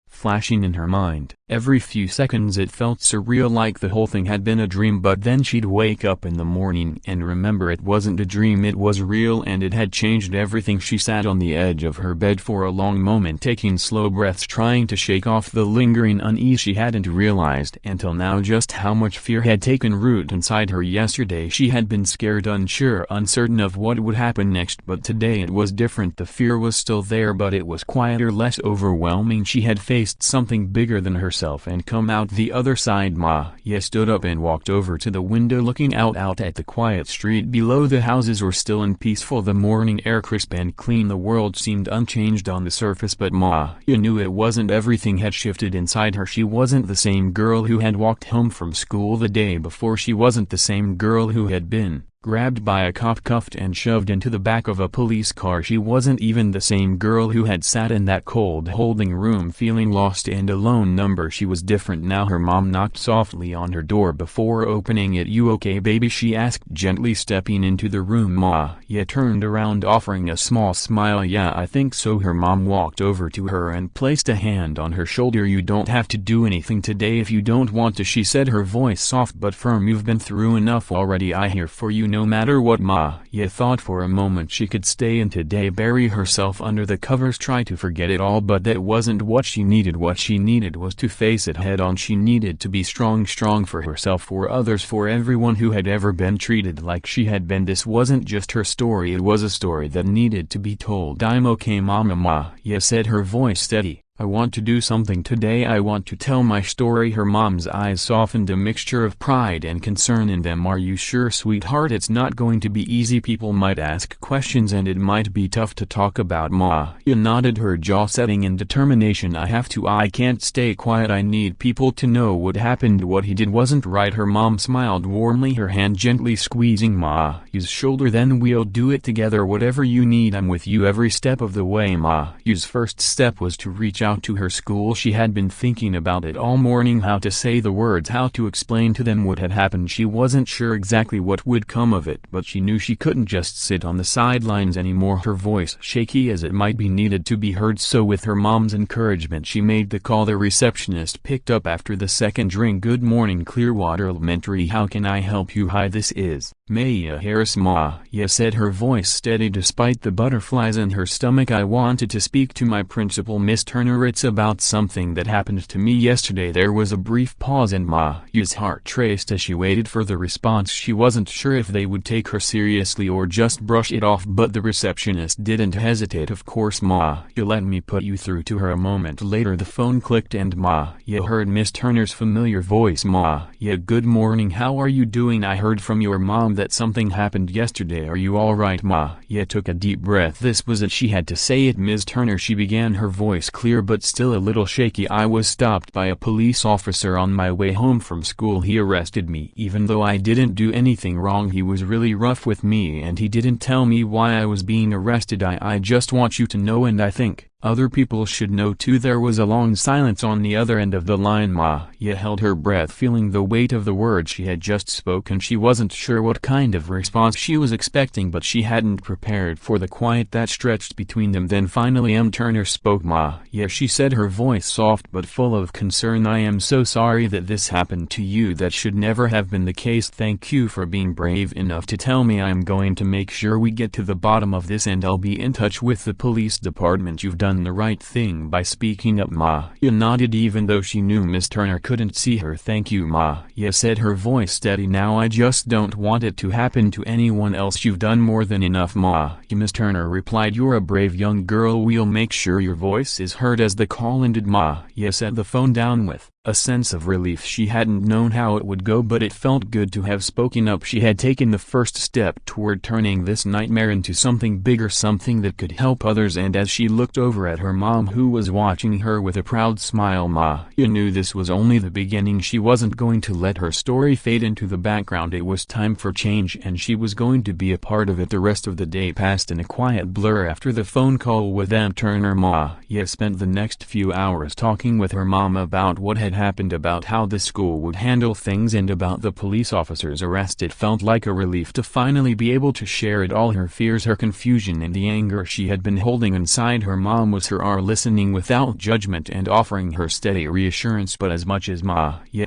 flashing in her mind. Every few seconds it felt surreal, like the whole thing had been a dream. But then she'd wake up in the morning and remember it wasn't a dream, it was real, and it had changed everything. She sat on the edge of her bed for a long moment, taking slow breaths, trying to shake off the lingering unease. She hadn't realized until now just how much fear had taken root inside her. Yesterday she had been scared, unsure, uncertain of what would happen next, but today it was different. The fear was still there, but it was quieter, less overwhelming. She had faced something bigger than herself and come out the other side. Ma stood up and walked over to the window, looking out at the quiet street below. The houses were still and peaceful, the morning air crisp and clean. The world seemed unchanged on the surface, but Ma knew it wasn't. Everything had shifted inside her. She wasn't the same girl who had walked home from school the day before. She wasn't the same girl who had been grabbed by a cop, cuffed and shoved into the back of a police car. She wasn't even the same girl who had sat in that cold holding room feeling lost and alone. She was different now. Her mom knocked softly on her door before opening it. "You okay, baby?" she asked gently, stepping into the room. Ma turned around, offering a small smile. "Yeah, I think so." Her mom walked over to her and placed a hand on her shoulder. "You don't have to do anything today if you don't want to," she said, her voice soft but firm. "You've been through enough already. I'm here for you no matter what." Ma thought for a moment she could stay in today, bury herself under the covers, try to forget it all, but that wasn't what she needed. What she needed was to face it head on. She needed to be strong for herself, for others, for everyone who had ever been treated like she had been. This wasn't just her story, it was a story that needed to be told. "I'm okay, Mama," Ma said, her voice steady. "I want to do something today. I want to tell my story." Her mom's eyes softened, a mixture of pride and concern in them. "Are you sure, sweetheart? It's not going to be easy. People might ask questions and it might be tough to talk about." Ma nodded, her jaw setting in determination. I can't stay quiet. I need people to know what happened. What he did wasn't right." Her mom smiled warmly, her hand gently squeezing Ma's shoulder. "Then we'll do it together. Whatever you need, I'm with you every step of the way." Ma's first step was to reach out to her school. She had been thinking about it all morning, how to say the words, how to explain to them what had happened. She wasn't sure exactly what would come of it, but she knew she couldn't just sit on the sidelines anymore. Her voice, shaky as it might be, needed to be heard. So with her mom's encouragement she made the call. The receptionist picked up after the second ring. "Good morning, Clearwater Elementary. How can I help you?" "Hi, this is Maya Harris." Ma said, her voice steady despite the butterflies in her stomach. "I wanted to speak to my principal, Miss Turner. It's about something that happened to me yesterday." There was a brief pause and Ma's heart raced as she waited for the response. She wasn't sure if they would take her seriously or just brush it off, but the receptionist didn't hesitate. "Of course, Ma. Let me put you through to her." A moment later the phone clicked and Ma heard Miss Turner's familiar voice. "Ma, good morning. How are you doing? I heard from your mom that something happened yesterday. Are you alright, Ma? Yeah took a deep breath. This was it. She had to say it. Ms. Turner, she began, her voice clear but still a little shaky. I was stopped by a police officer on my way home from school. He arrested me even though I didn't do anything wrong. He was really rough with me and he didn't tell me why I was being arrested. I just want you to know, and I think other people should know too. There was a long silence on the other end of the line. Ma Ya held her breath, feeling the weight of the words she had just spoken. She wasn't sure what kind of response she was expecting, but she hadn't prepared for the quiet that stretched between them. Then finally Turner spoke. Ma Ya, she said, her voice soft but full of concern. I am so sorry that this happened to you. That should never have been the case. Thank you for being brave enough to tell me. I am going to make sure we get to the bottom of this, and I'll be in touch with the police department. You've done the right thing by speaking up. Ma Ya nodded even though she knew Miss Turner couldn't see her. Thank you, Ma Ya said, her voice steady now. I just don't want it to happen to anyone else. You've done more than enough, Ma Ya, Miss Turner replied. You're a brave young girl. We'll make sure your voice is heard. As the call ended, Ma Ya set the phone down with a sense of relief. She hadn't known how it would go, but it felt good to have spoken up. She had taken the first step toward turning this nightmare into something bigger, something that could help others. And as she looked over at her mom, who was watching her with a proud smile, Ma Ya knew this was only the beginning. She wasn't going to let her story fade into the background. It was time for change, and she was going to be a part of it. The rest of the day passed in a quiet blur after the phone call with Turner. Ma Ya spent the next few hours talking with her mom about what had happened, about how the school would handle things, and about the police officer's arrest. It felt like a relief to finally be able to share it all, her fears, her confusion, and the anger she had been holding inside. Her mom was her listening without judgment and offering her steady reassurance. But as much as Ma Ya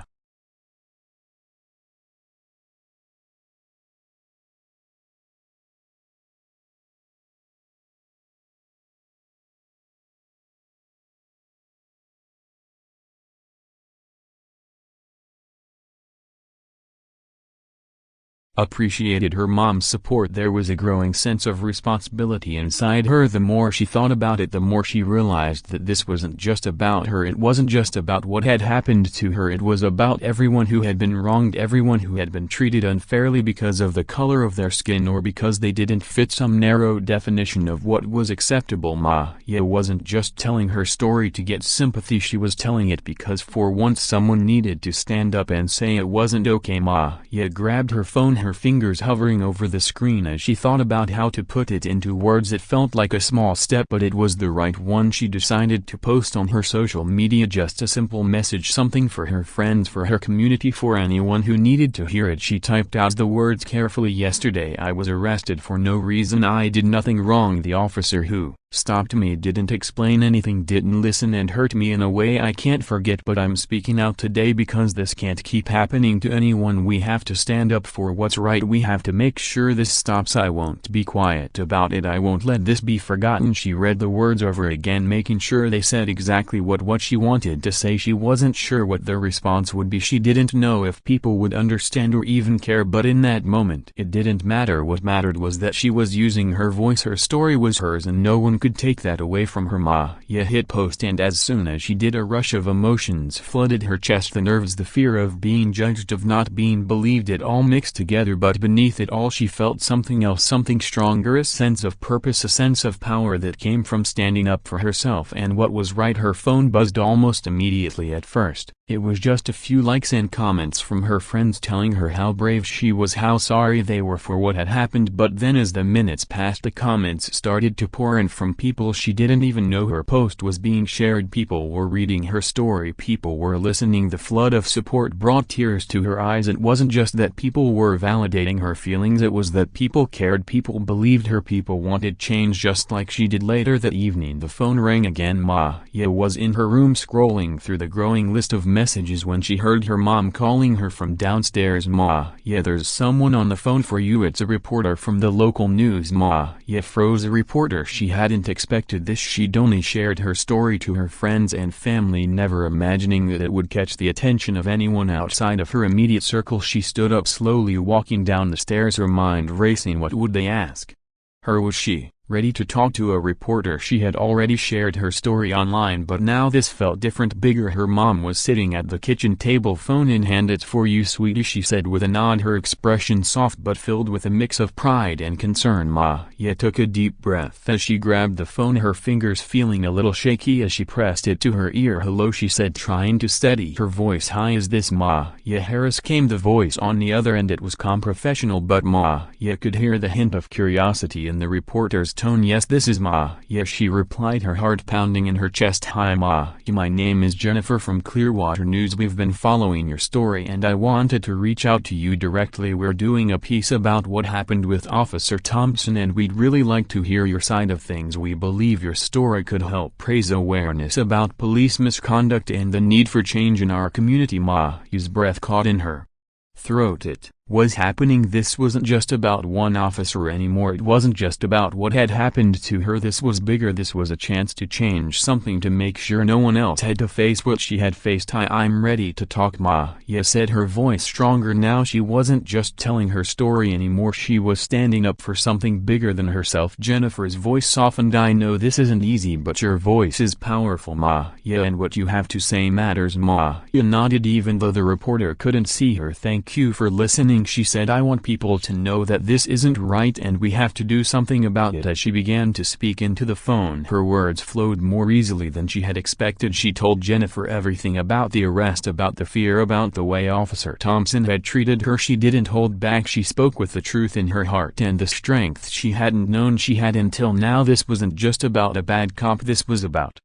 appreciated her mom's support, there was a growing sense of responsibility inside her. The more she thought about it, the more she realized that this wasn't just about her. It wasn't just about what had happened to her. It was about everyone who had been wronged, everyone who had been treated unfairly because of the color of their skin or because they didn't fit some narrow definition of what was acceptable. Ma Ya wasn't just telling her story to get sympathy. She was telling it because for once someone needed to stand up and say it wasn't okay. Ma Ya grabbed her phone, her fingers hovering over the screen as she thought about how to put it into words. It felt like a small step, but it was the right one. She decided to post on her social media just a simple message, something for her friends, for her community, for anyone who needed to hear it. She typed out the words carefully. Yesterday I was arrested for no reason. I did nothing wrong. The officer who stopped me didn't explain anything, didn't listen, and hurt me in a way I can't forget. But I'm speaking out today because this can't keep happening to anyone. We have to stand up for what's right. We have to make sure this stops. I won't be quiet about it. I won't let this be forgotten. She read the words over again, making sure they said exactly what she wanted to say. She wasn't sure what their response would be. She didn't know if people would understand or even care, but in that moment it didn't matter. What mattered was that she was using her voice. Her story was hers, and no one could take that away from her. Ma Ya hit post, and as soon as she did, a rush of emotions flooded her chest. The nerves, the fear of being judged, of not being believed, it all mixed together. But beneath it all she felt something else, something stronger, a sense of purpose, a sense of power that came from standing up for herself and what was right. Her phone buzzed almost immediately. At first it was just a few likes and comments from her friends telling her how brave she was, how sorry they were for what had happened. But then as the minutes passed, the comments started to pour in from people she didn't even know. Her post was being shared. People were reading her story. People were listening. The flood of support brought tears to her eyes. It wasn't just that people were validating her feelings, it was that people cared, people believed her, people wanted change just like she did. Later that evening the phone rang again. Ma Ya was in her room scrolling through the growing list of messages when she heard her mom calling her from downstairs. Ma Ya, there's someone on the phone for you. It's a reporter from the local news. Ma Ya froze. A reporter? She hadn't expected this. She'd only shared her story to her friends and family, never imagining that it would catch the attention of anyone outside of her immediate circle. She stood up slowly, walking down the stairs, her mind racing. What would they ask her? Was she ready to talk to a reporter. She had already shared her story online, but now this felt different, bigger. Her mom was sitting at the kitchen table, phone in hand. "It's for you, sweetie," she said with a nod, her expression soft but filled with a mix of pride and concern. Maya took a deep breath as she grabbed the phone, her fingers feeling a little shaky as she pressed it to her ear. "Hello," she said, trying to steady her voice. "Hi, is this Maya Harris?" came the voice on the other end. It was calm, professional, but Maya could hear the hint of curiosity in the reporter's tone. "Yes, this is Maya," she replied, her heart pounding in her chest. "Hi Maya, my name is Jennifer from Clearwater News. We've been following your story and I wanted to reach out to you directly. We're doing a piece about what happened with Officer Thompson and we'd really like to hear your side of things. We believe your story could help raise awareness about police misconduct and the need for change in our community." Maya's breath caught in her throat. It was happening. This wasn't just about one officer anymore. It wasn't just about what had happened to her. This was bigger. This was a chance to change something, to make sure no one else had to face what she had faced. "Hi, I'm ready to talk," Maya said, her voice stronger now. She wasn't just telling her story anymore. She was standing up for something bigger than herself. Jennifer's voice softened. "I know this isn't easy, but your voice is powerful, Maya, and what you have to say matters." Maya nodded even though the reporter couldn't see her. "Thank you for listening," she said. "I want people to know that this isn't right and we have to do something about it." As she began to speak into the phone, her words flowed more easily than she had expected. She told Jennifer everything about the arrest, about the fear, about the way Officer Thompson had treated her. She didn't hold back. She spoke with the truth in her heart and the strength she hadn't known she had until now. This wasn't just about a bad cop. This was about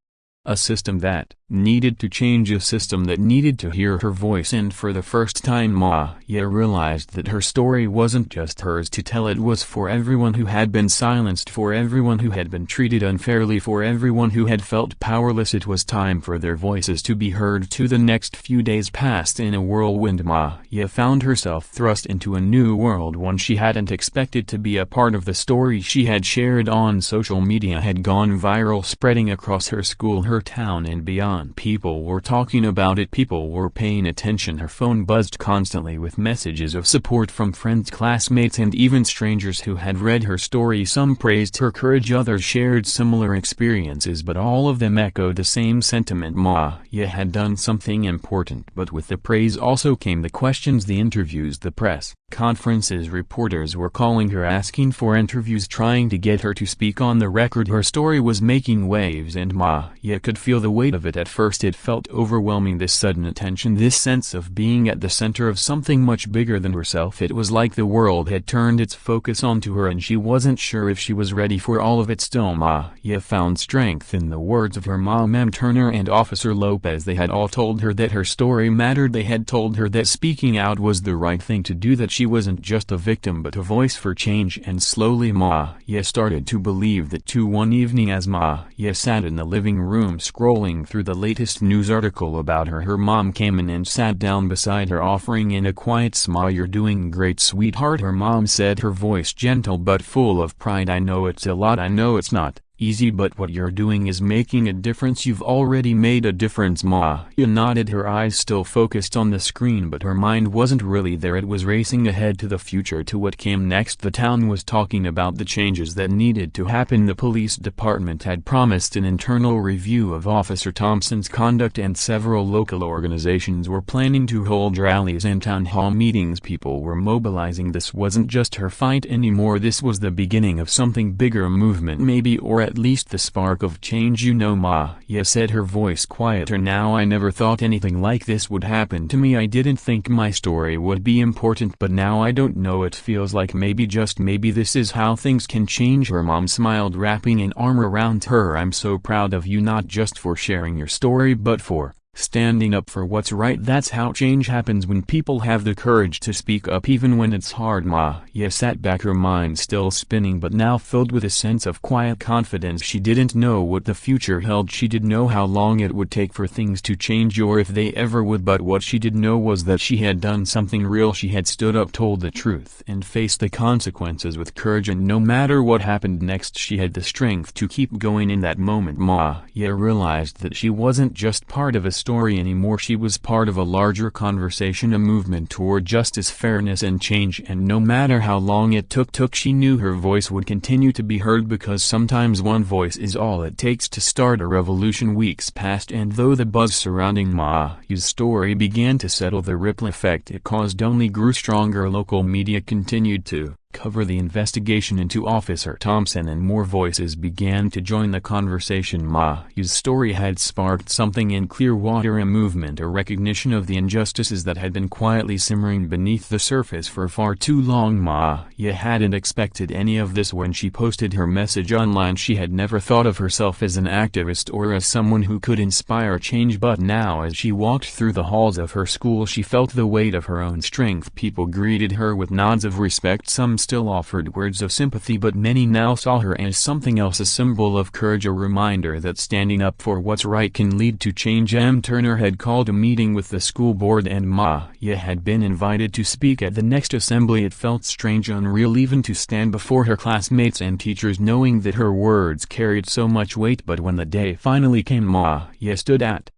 a system that needed to change, a system that needed to hear her voice. And for the first time, Maya realized that her story wasn't just hers to tell. It was for everyone who had been silenced, for everyone who had been treated unfairly, for everyone who had felt powerless. It was time for their voices to be heard too. The next few days passed in a whirlwind. Maya found herself thrust into a new world, one she hadn't expected to be a part of. The story she had shared on social media had gone viral, spreading across her school, her town, and beyond. People were talking about it. People were paying attention. Her phone buzzed constantly with messages of support from friends, classmates, and even strangers who had read her story. Some praised her courage, others shared similar experiences, but all of them echoed the same sentiment: Maya had done something important. But with the praise also came the questions, the interviews, the press conferences. Reporters were calling her, asking for interviews, trying to get her to speak on the record. Her story was making waves and Maya could feel the weight of it. At first it felt overwhelming, this sudden attention, this sense of being at the center of something much bigger than herself. It was like the world had turned its focus onto her and she wasn't sure if she was ready for all of it. Still, Maya found strength in the words of her mom, M. Turner, and Officer Lopez. They had all told her that her story mattered. They had told her that speaking out was the right thing to do, that she wasn't just a victim but a voice for change. And slowly Maya started to believe that too. One evening, as Maya sat in the living room scrolling through the latest news article about her, her mom came in and sat down beside her, offering in a quiet smile, "You're doing great, sweetheart," her mom said, her voice gentle but full of pride. "I know it's a lot, I know it's not easy, but what you're doing is making a difference. You've already made a difference." Maya nodded, her eyes still focused on the screen, but her mind wasn't really there. It was racing ahead to the future, to what came next. The town was talking about the changes that needed to happen. The police department had promised an internal review of Officer Thompson's conduct, and several local organizations were planning to hold rallies and town hall meetings. People were mobilizing. This wasn't just her fight anymore. This was the beginning of something bigger, a movement maybe, or at least the spark of change. "You know," Maya said, her voice quieter now, "I never thought anything like this would happen to me. I didn't think my story would be important, but now I don't know. It feels like maybe, just maybe, this is how things can change." Her mom smiled, wrapping an arm around her. "I'm so proud of you, not just for sharing your story but for standing up for what's right. That's how change happens, when people have the courage to speak up even when it's hard." Maya sat back, her mind still spinning but now filled with a sense of quiet confidence. She didn't know what the future held. She didn't know how long it would take for things to change, or if they ever would, but what she did know was that she had done something real. She had stood up, told the truth, and faced the consequences with courage, and no matter what happened next, she had the strength to keep going. In that moment, Maya realized that she wasn't just part of a story. story anymore. She was part of a larger conversation, a movement toward justice, fairness and change, and no matter how long it took, she knew her voice would continue to be heard, because sometimes one voice is all it takes to start a revolution. Weeks passed, and though the buzz surrounding Maya's story began to settle, the ripple effect it caused only grew stronger. Local media continued to cover the investigation into Officer Thompson, and more voices began to join the conversation. Maya's story had sparked something in Clearwater, a movement, a recognition of the injustices that had been quietly simmering beneath the surface for far too long. Maya hadn't expected any of this when she posted her message online. She had never thought of herself as an activist or as someone who could inspire change, but now as she walked through the halls of her school, she felt the weight of her own strength. People greeted her with nods of respect, some still offered words of sympathy, but many now saw her as something else, a symbol of courage, a reminder that standing up for what's right can lead to change. Turner had called a meeting with the school board, and Maya had been invited to speak at the next assembly. It felt strange, unreal, even to stand before her classmates and teachers knowing that her words carried so much weight. But when the day finally came, Maya stood at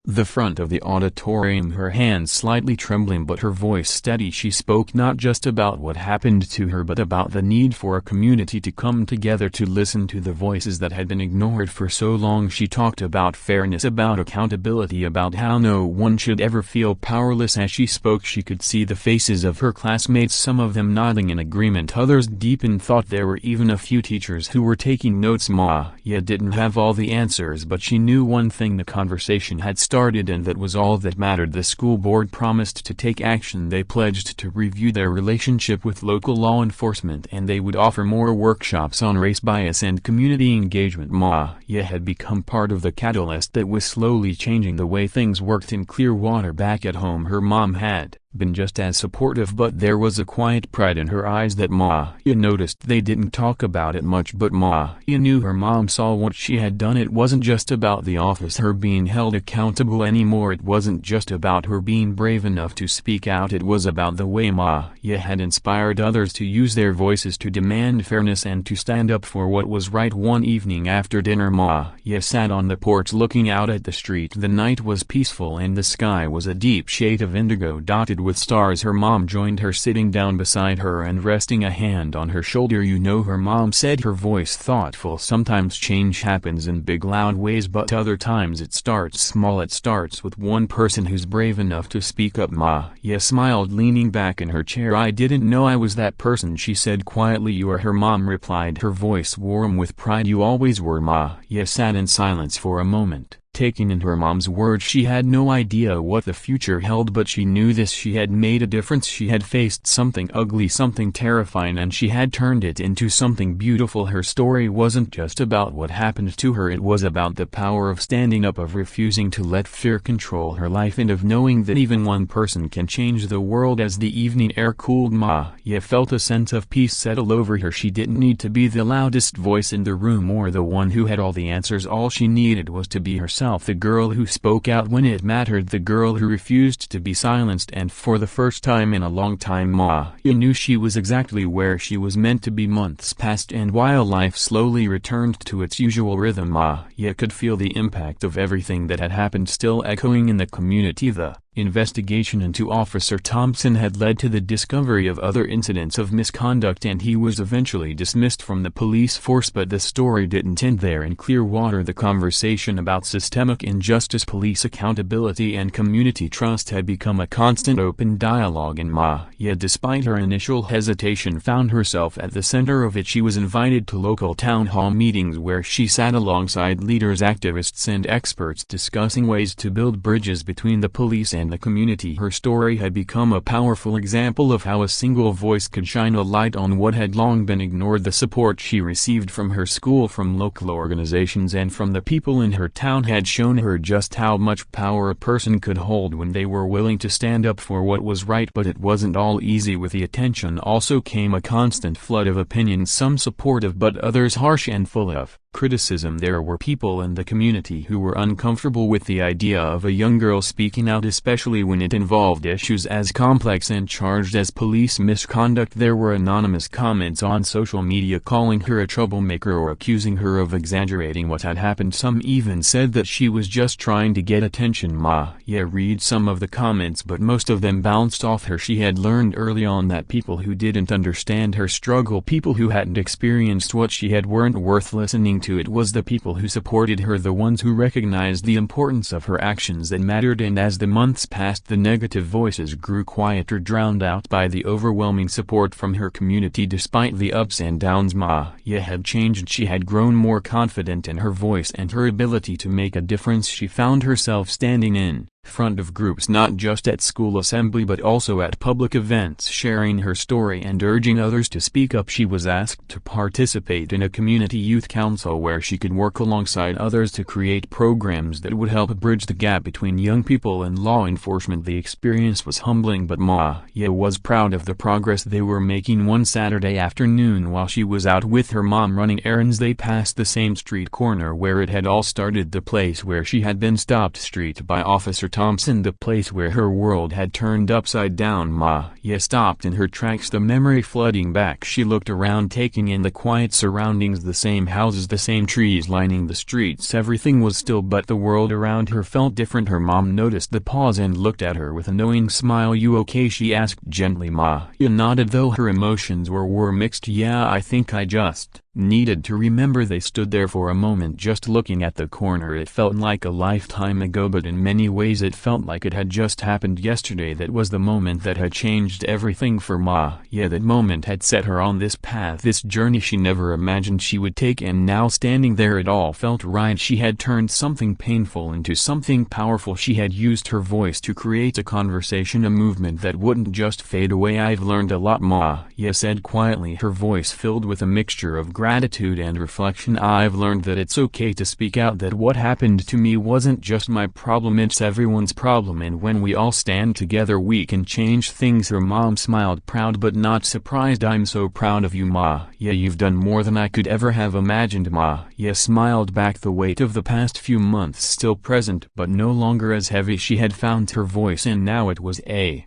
the front of the auditorium, her hands slightly trembling but her voice steady. She spoke not just about what happened to her, but about the need for a community to come together to listen to the voices that had been ignored for so long. She talked about fairness, about accountability, about how no one should ever feel powerless. As she spoke, she could see the faces of her classmates, some of them nodding in agreement, others deep in thought. There were even a few teachers who were taking notes. Maya didn't have all the answers, but she knew one thing: the conversation had started, and that was all that mattered. The school board promised to take action. They pledged to review their relationship with local law enforcement, and they would offer more workshops on race bias and community engagement. Maya had become part of the catalyst that was slowly changing the way things worked in Clearwater. Back at home, her mom had been just as supportive, but there was a quiet pride in her eyes that Maya noticed. They didn't talk about it much, but Maya knew her mom saw what she had done. It wasn't just about the office, her being held accountable anymore. It wasn't just about her being brave enough to speak out. It was about the way Maya had inspired others to use their voices to demand fairness and to stand up for what was right. One evening after dinner, Maya sat on the porch looking out at the street. The night was peaceful and the sky was a deep shade of indigo dotted with stars. Her mom joined her, sitting down beside her and resting a hand on her shoulder. "You know," her mom said, her voice thoughtful, "sometimes change happens in big loud ways, but other times it starts small. It starts with one person who's brave enough to speak up." Maya smiled, leaning back in her chair. "I didn't know I was that person," she said quietly. "You are," her mom replied, her voice warm with pride. "You always were." Maya sat in silence for a moment, taking in her mom's words. She had no idea what the future held, but she knew this: she had made a difference. She had faced something ugly, something terrifying, and she had turned it into something beautiful. Her story wasn't just about what happened to her, it was about the power of standing up, of refusing to let fear control her life, and of knowing that even one person can change the world. As the evening air cooled, Maya felt a sense of peace settle over her. She didn't need to be the loudest voice in the room or the one who had all the answers. All she needed was to be herself, the girl who spoke out when it mattered, the girl who refused to be silenced. And for the first time in a long time, Maya knew she was exactly where she was meant to be. Months passed, and while life slowly returned to its usual rhythm, Maya could feel the impact of everything that had happened still echoing in the community. The investigation into Officer Thompson had led to the discovery of other incidents of misconduct, and he was eventually dismissed from the police force. But the story didn't end there. In Clearwater, the conversation about systemic injustice, police accountability, and community trust had become a constant open dialogue, and Maya, despite her initial hesitation, found herself at the center of it. She was invited to local town hall meetings where she sat alongside leaders, activists, and experts discussing ways to build bridges between the police and the community. Her story had become a powerful example of how a single voice could shine a light on what had long been ignored. The support she received from her school, from local organizations, and from the people in her town had shown her just how much power a person could hold when they were willing to stand up for what was right. But it wasn't all easy. With the attention also came a constant flood of opinions, some supportive but others harsh and full of criticism. There were people in the community who were uncomfortable with the idea of a young girl speaking out, especially when it involved issues as complex and charged as police misconduct. There were anonymous comments on social media calling her a troublemaker or accusing her of exaggerating what had happened. Some even said that she was just trying to get attention. Maya read some of the comments, but most of them bounced off her. She had learned early on that people who didn't understand her struggle, people who hadn't experienced what she had, weren't worth listening to. It was the people who supported her, the ones who recognized the importance of her actions, that mattered. And as the months passed, the negative voices grew quieter, drowned out by the overwhelming support from her community. Despite the ups and downs, Maya had changed. She had grown more confident in her voice and her ability to make a difference. She found herself standing in front of groups, not just at school assembly but also at public events, sharing her story and urging others to speak up. She was asked to participate in a community youth council where she could work alongside others to create programs that would help bridge the gap between young people and law enforcement. The experience was humbling, but Maya was proud of the progress they were making. One Saturday afternoon, while she was out with her mom running errands, they passed the same street corner where it had all started, the place where she had been stopped street by Officer Thompson, the place where her world had turned upside down. Maya stopped in her tracks, the memory flooding back. She looked around, taking in the quiet surroundings, the same houses, the same trees lining the streets. Everything was still, but the world around her felt different. Her mom noticed the pause and looked at her with a knowing smile. "You okay?" she asked gently. Maya nodded, though her emotions were mixed. "Yeah, I think I just needed to remember." They stood there for a moment, just looking at the corner. It felt like a lifetime ago, but in many ways it felt like it had just happened yesterday. That was the moment that had changed everything for Maya. That moment had set her on this path, this journey she never imagined she would take, and now standing there it all felt right. She had turned something painful into something powerful. She had used her voice to create a conversation, a movement that wouldn't just fade away. "I've learned a lot," Maya said quietly, her voice filled with a mixture of gratitude and reflection. "I've learned that it's okay to speak out, that what happened to me wasn't just my problem, it's everyone's problem, and when we all stand together we can change things." Her mom smiled, proud but not surprised. "I'm so proud of you, Maya. You've done more than I could ever have imagined." Maya smiled back, the weight of the past few months still present but no longer as heavy. She had found her voice, and now it was a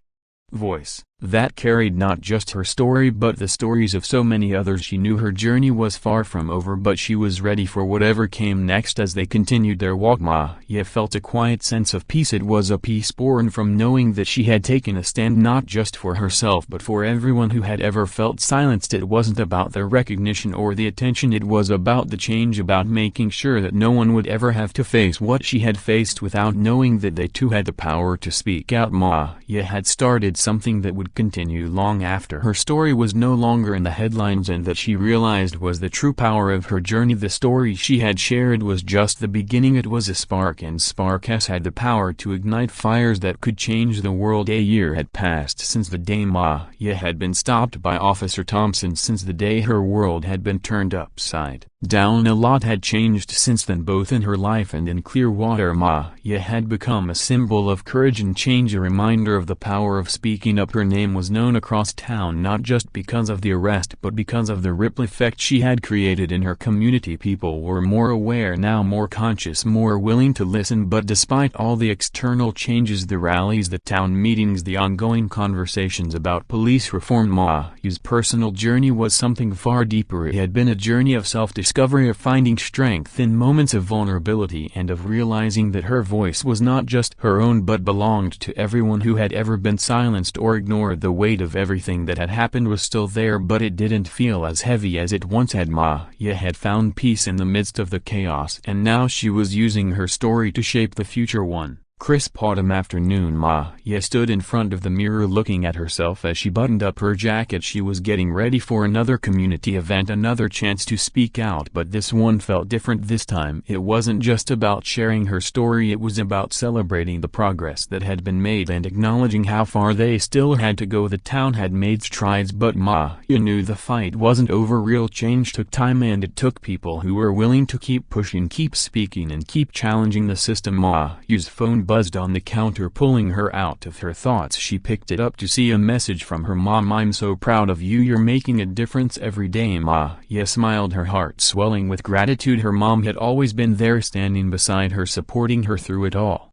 voice that carried not just her story but the stories of so many others. She knew her journey was far from over, but she was ready for whatever came next. As they continued their walk, Maya felt a quiet sense of peace. It was a peace born from knowing that she had taken a stand, not just for herself but for everyone who had ever felt silenced. It wasn't about the recognition or the attention, it was about the change, about making sure that no one would ever have to face what she had faced without knowing that they too had the power to speak out. Maya had started something that would continue long after her story was no longer in the headlines, and that she realized was the true power of her journey. The story she had shared was just the beginning. It was a spark, and sparks had the power to ignite fires that could change the world. A year had passed since the day Maya had been stopped by Officer Thompson, since the day her world had been turned upside down. A lot had changed since then, both in her life and in Clearwater. Maya had become a symbol of courage and change, a reminder of the power of speaking up. Her name was known across town, not just because of the arrest but because of the ripple effect she had created in her community. People were more aware now, more conscious, more willing to listen. But despite all the external changes, the rallies, the town meetings, the ongoing conversations about police reform, Maya's personal journey was something far deeper. It had been a journey of self-discovery, of finding strength in moments of vulnerability, and of realizing that her voice was not just her own but belonged to everyone who had ever been silenced or ignored. The weight of everything that had happened was still there, but it didn't feel as heavy as it once had. Maya had found peace in the midst of the chaos, and now she was using her story to shape the future. One crisp autumn afternoon, Maya stood in front of the mirror looking at herself as she buttoned up her jacket. She was getting ready for another community event, another chance to speak out, but this one felt different. This time it wasn't just about sharing her story, it was about celebrating the progress that had been made and acknowledging how far they still had to go. The town had made strides, but Maya knew the fight wasn't over. Real change took time, and it took people who were willing to keep pushing, keep speaking, and keep challenging the system. Maya's phone buzzed on the counter, pulling her out of her thoughts. She picked it up to see a message from her mom. "I'm so proud of you, you're making a difference every day, Ma." Yeah, smiled, her heart swelling with gratitude. Her mom had always been there, standing beside her, supporting her through it all.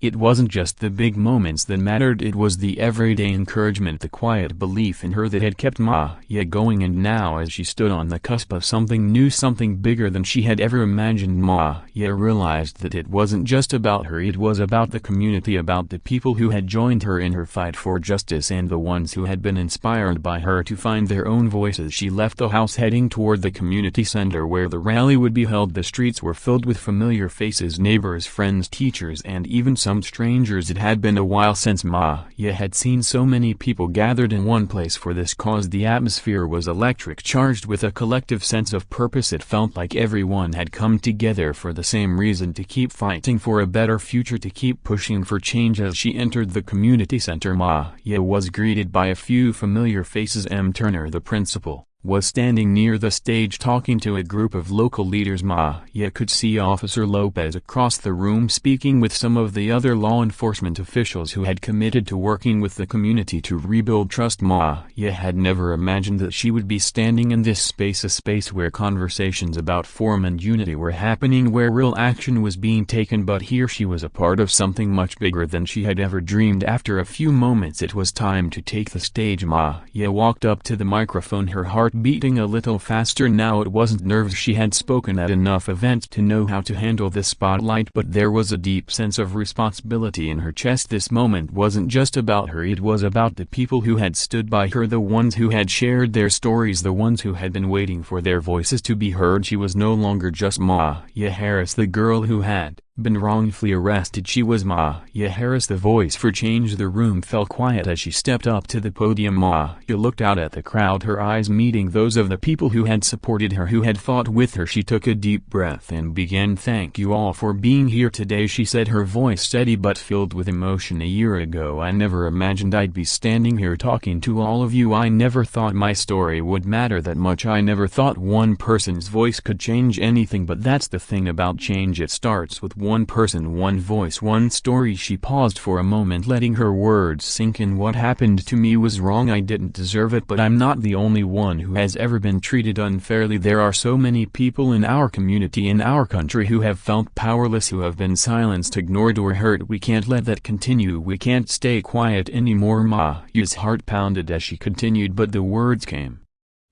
It wasn't just the big moments that mattered, it was the everyday encouragement, the quiet belief in her that had kept Ma going. And now, as she stood on the cusp of something new, something bigger than she had ever imagined, Ma realized that it wasn't just about her, it was about the community, about the people who had joined her in her fight for justice, and the ones who had been inspired by her to find their own voices. She left the house, heading toward the community center where the rally would be held. The streets were filled with familiar faces, neighbors, friends, teachers, and even some strangers. It had been a while since Ma had seen so many people gathered in one place for this cause. The atmosphere was electric, charged with a collective sense of purpose. It felt like everyone had come together for the same reason: to keep fighting for a better future, to keep pushing for change. As she entered the community center, Ma was greeted by a few familiar faces. M. Turner, the principal, was standing near the stage talking to a group of local leaders. Ma could see Officer Lopez across the room speaking with some of the other law enforcement officials who had committed to working with the community to rebuild trust. Ma had never imagined that she would be standing in this space, a space where conversations about form and unity were happening, where real action was being taken. But here she was a part of something much bigger than she had ever dreamed. After a few moments it was time to take the stage. Ma walked up to the microphone, her heart beating a little faster now. It wasn't nerves, she had spoken at enough events to know how to handle the spotlight, but there was a deep sense of responsibility in her chest. This moment wasn't just about her, it was about the people who had stood by her, the ones who had shared their stories, the ones who had been waiting for their voices to be heard. She was no longer just Ma Harris, the girl who had been wrongfully arrested. She was Ma Harris, the voice for change. The room fell quiet as she stepped up to the podium. Ma looked out at the crowd, her eyes meeting those of the people who had supported her, who had fought with her. She took a deep breath and began. "Thank you all for being here today," she said, her voice steady but filled with emotion. "A year ago I never imagined I'd be standing here talking to all of you. I never thought my story would matter that much. I never thought one person's voice could change anything. But that's the thing about change, it starts with one person, one voice, one story." She paused for a moment, letting her words sink in. "What happened to me was wrong. I didn't deserve it, but I'm not the only one who has ever been treated unfairly. There are so many people in our community, in our country, who have felt powerless, who have been silenced, ignored, or hurt. We can't let that continue. We can't stay quiet anymore." Ma's heart pounded as she continued, but the words came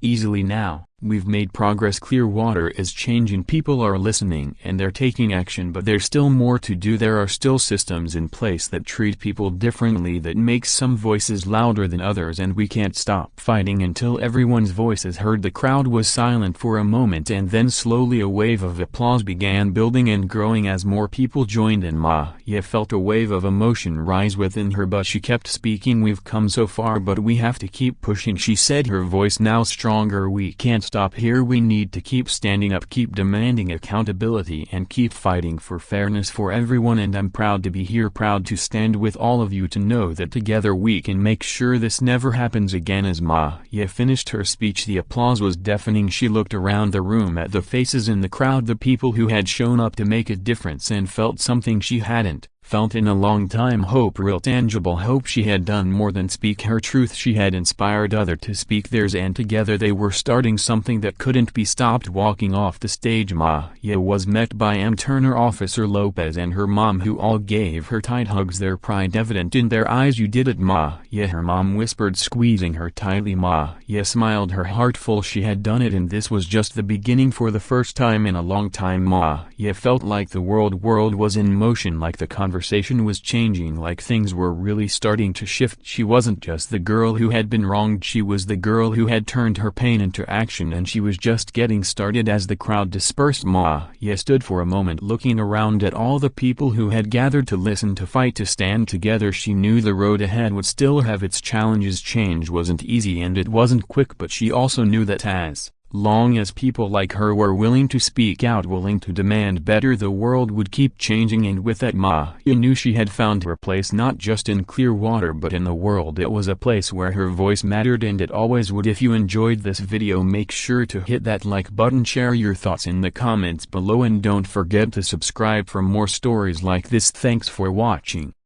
easily now. "We've made progress. Clearwater is changing. People are listening and they're taking action, but there's still more to do. There are still systems in place that treat people differently, that make some voices louder than others, and we can't stop fighting until everyone's voice is heard." The crowd was silent for a moment, and then slowly a wave of applause began building and growing as more people joined in. Ma felt a wave of emotion rise within her, but she kept speaking. "We've come so far, but we have to keep pushing," she said, her voice now stronger. "We can't stop here. We need to keep standing up, keep demanding accountability, and keep fighting for fairness for everyone. And I'm proud to be here, proud to stand with all of you, to know that together we can make sure this never happens again." As Ma finished her speech, the applause was deafening. She looked around the room at the faces in the crowd, the people who had shown up to make a difference, and felt something she hadn't felt in a long time. Hope, real tangible hope. She had done more than speak her truth. She had inspired others to speak theirs, and together they were starting something that couldn't be stopped. Walking off the stage, Ma was met by M. Turner, Officer Lopez, and her mom, who all gave her tight hugs, their pride evident in their eyes. "You did it, Ma," her mom whispered, squeezing her tightly. Ma smiled, her heart full. She had done it, and this was just the beginning. For the first time in a long time, Ma felt like the world was in motion, like the conversation was changing, like things were really starting to shift. She wasn't just the girl who had been wronged, she was the girl who had turned her pain into action, and she was just getting started. As the crowd dispersed, Ma stood for a moment looking around at all the people who had gathered to listen, to fight, to stand together. She knew the road ahead would still have its challenges. Change wasn't easy and it wasn't quick, but she also knew that as Long as people like her were willing to speak out, willing to demand better, the world would keep changing, and with that Maya knew she had found her place not just in Clearwater but in the world. It was a place where her voice mattered, and it always would. If you enjoyed this video, make sure to hit that like button, share your thoughts in the comments below, and don't forget to subscribe for more stories like this. Thanks for watching.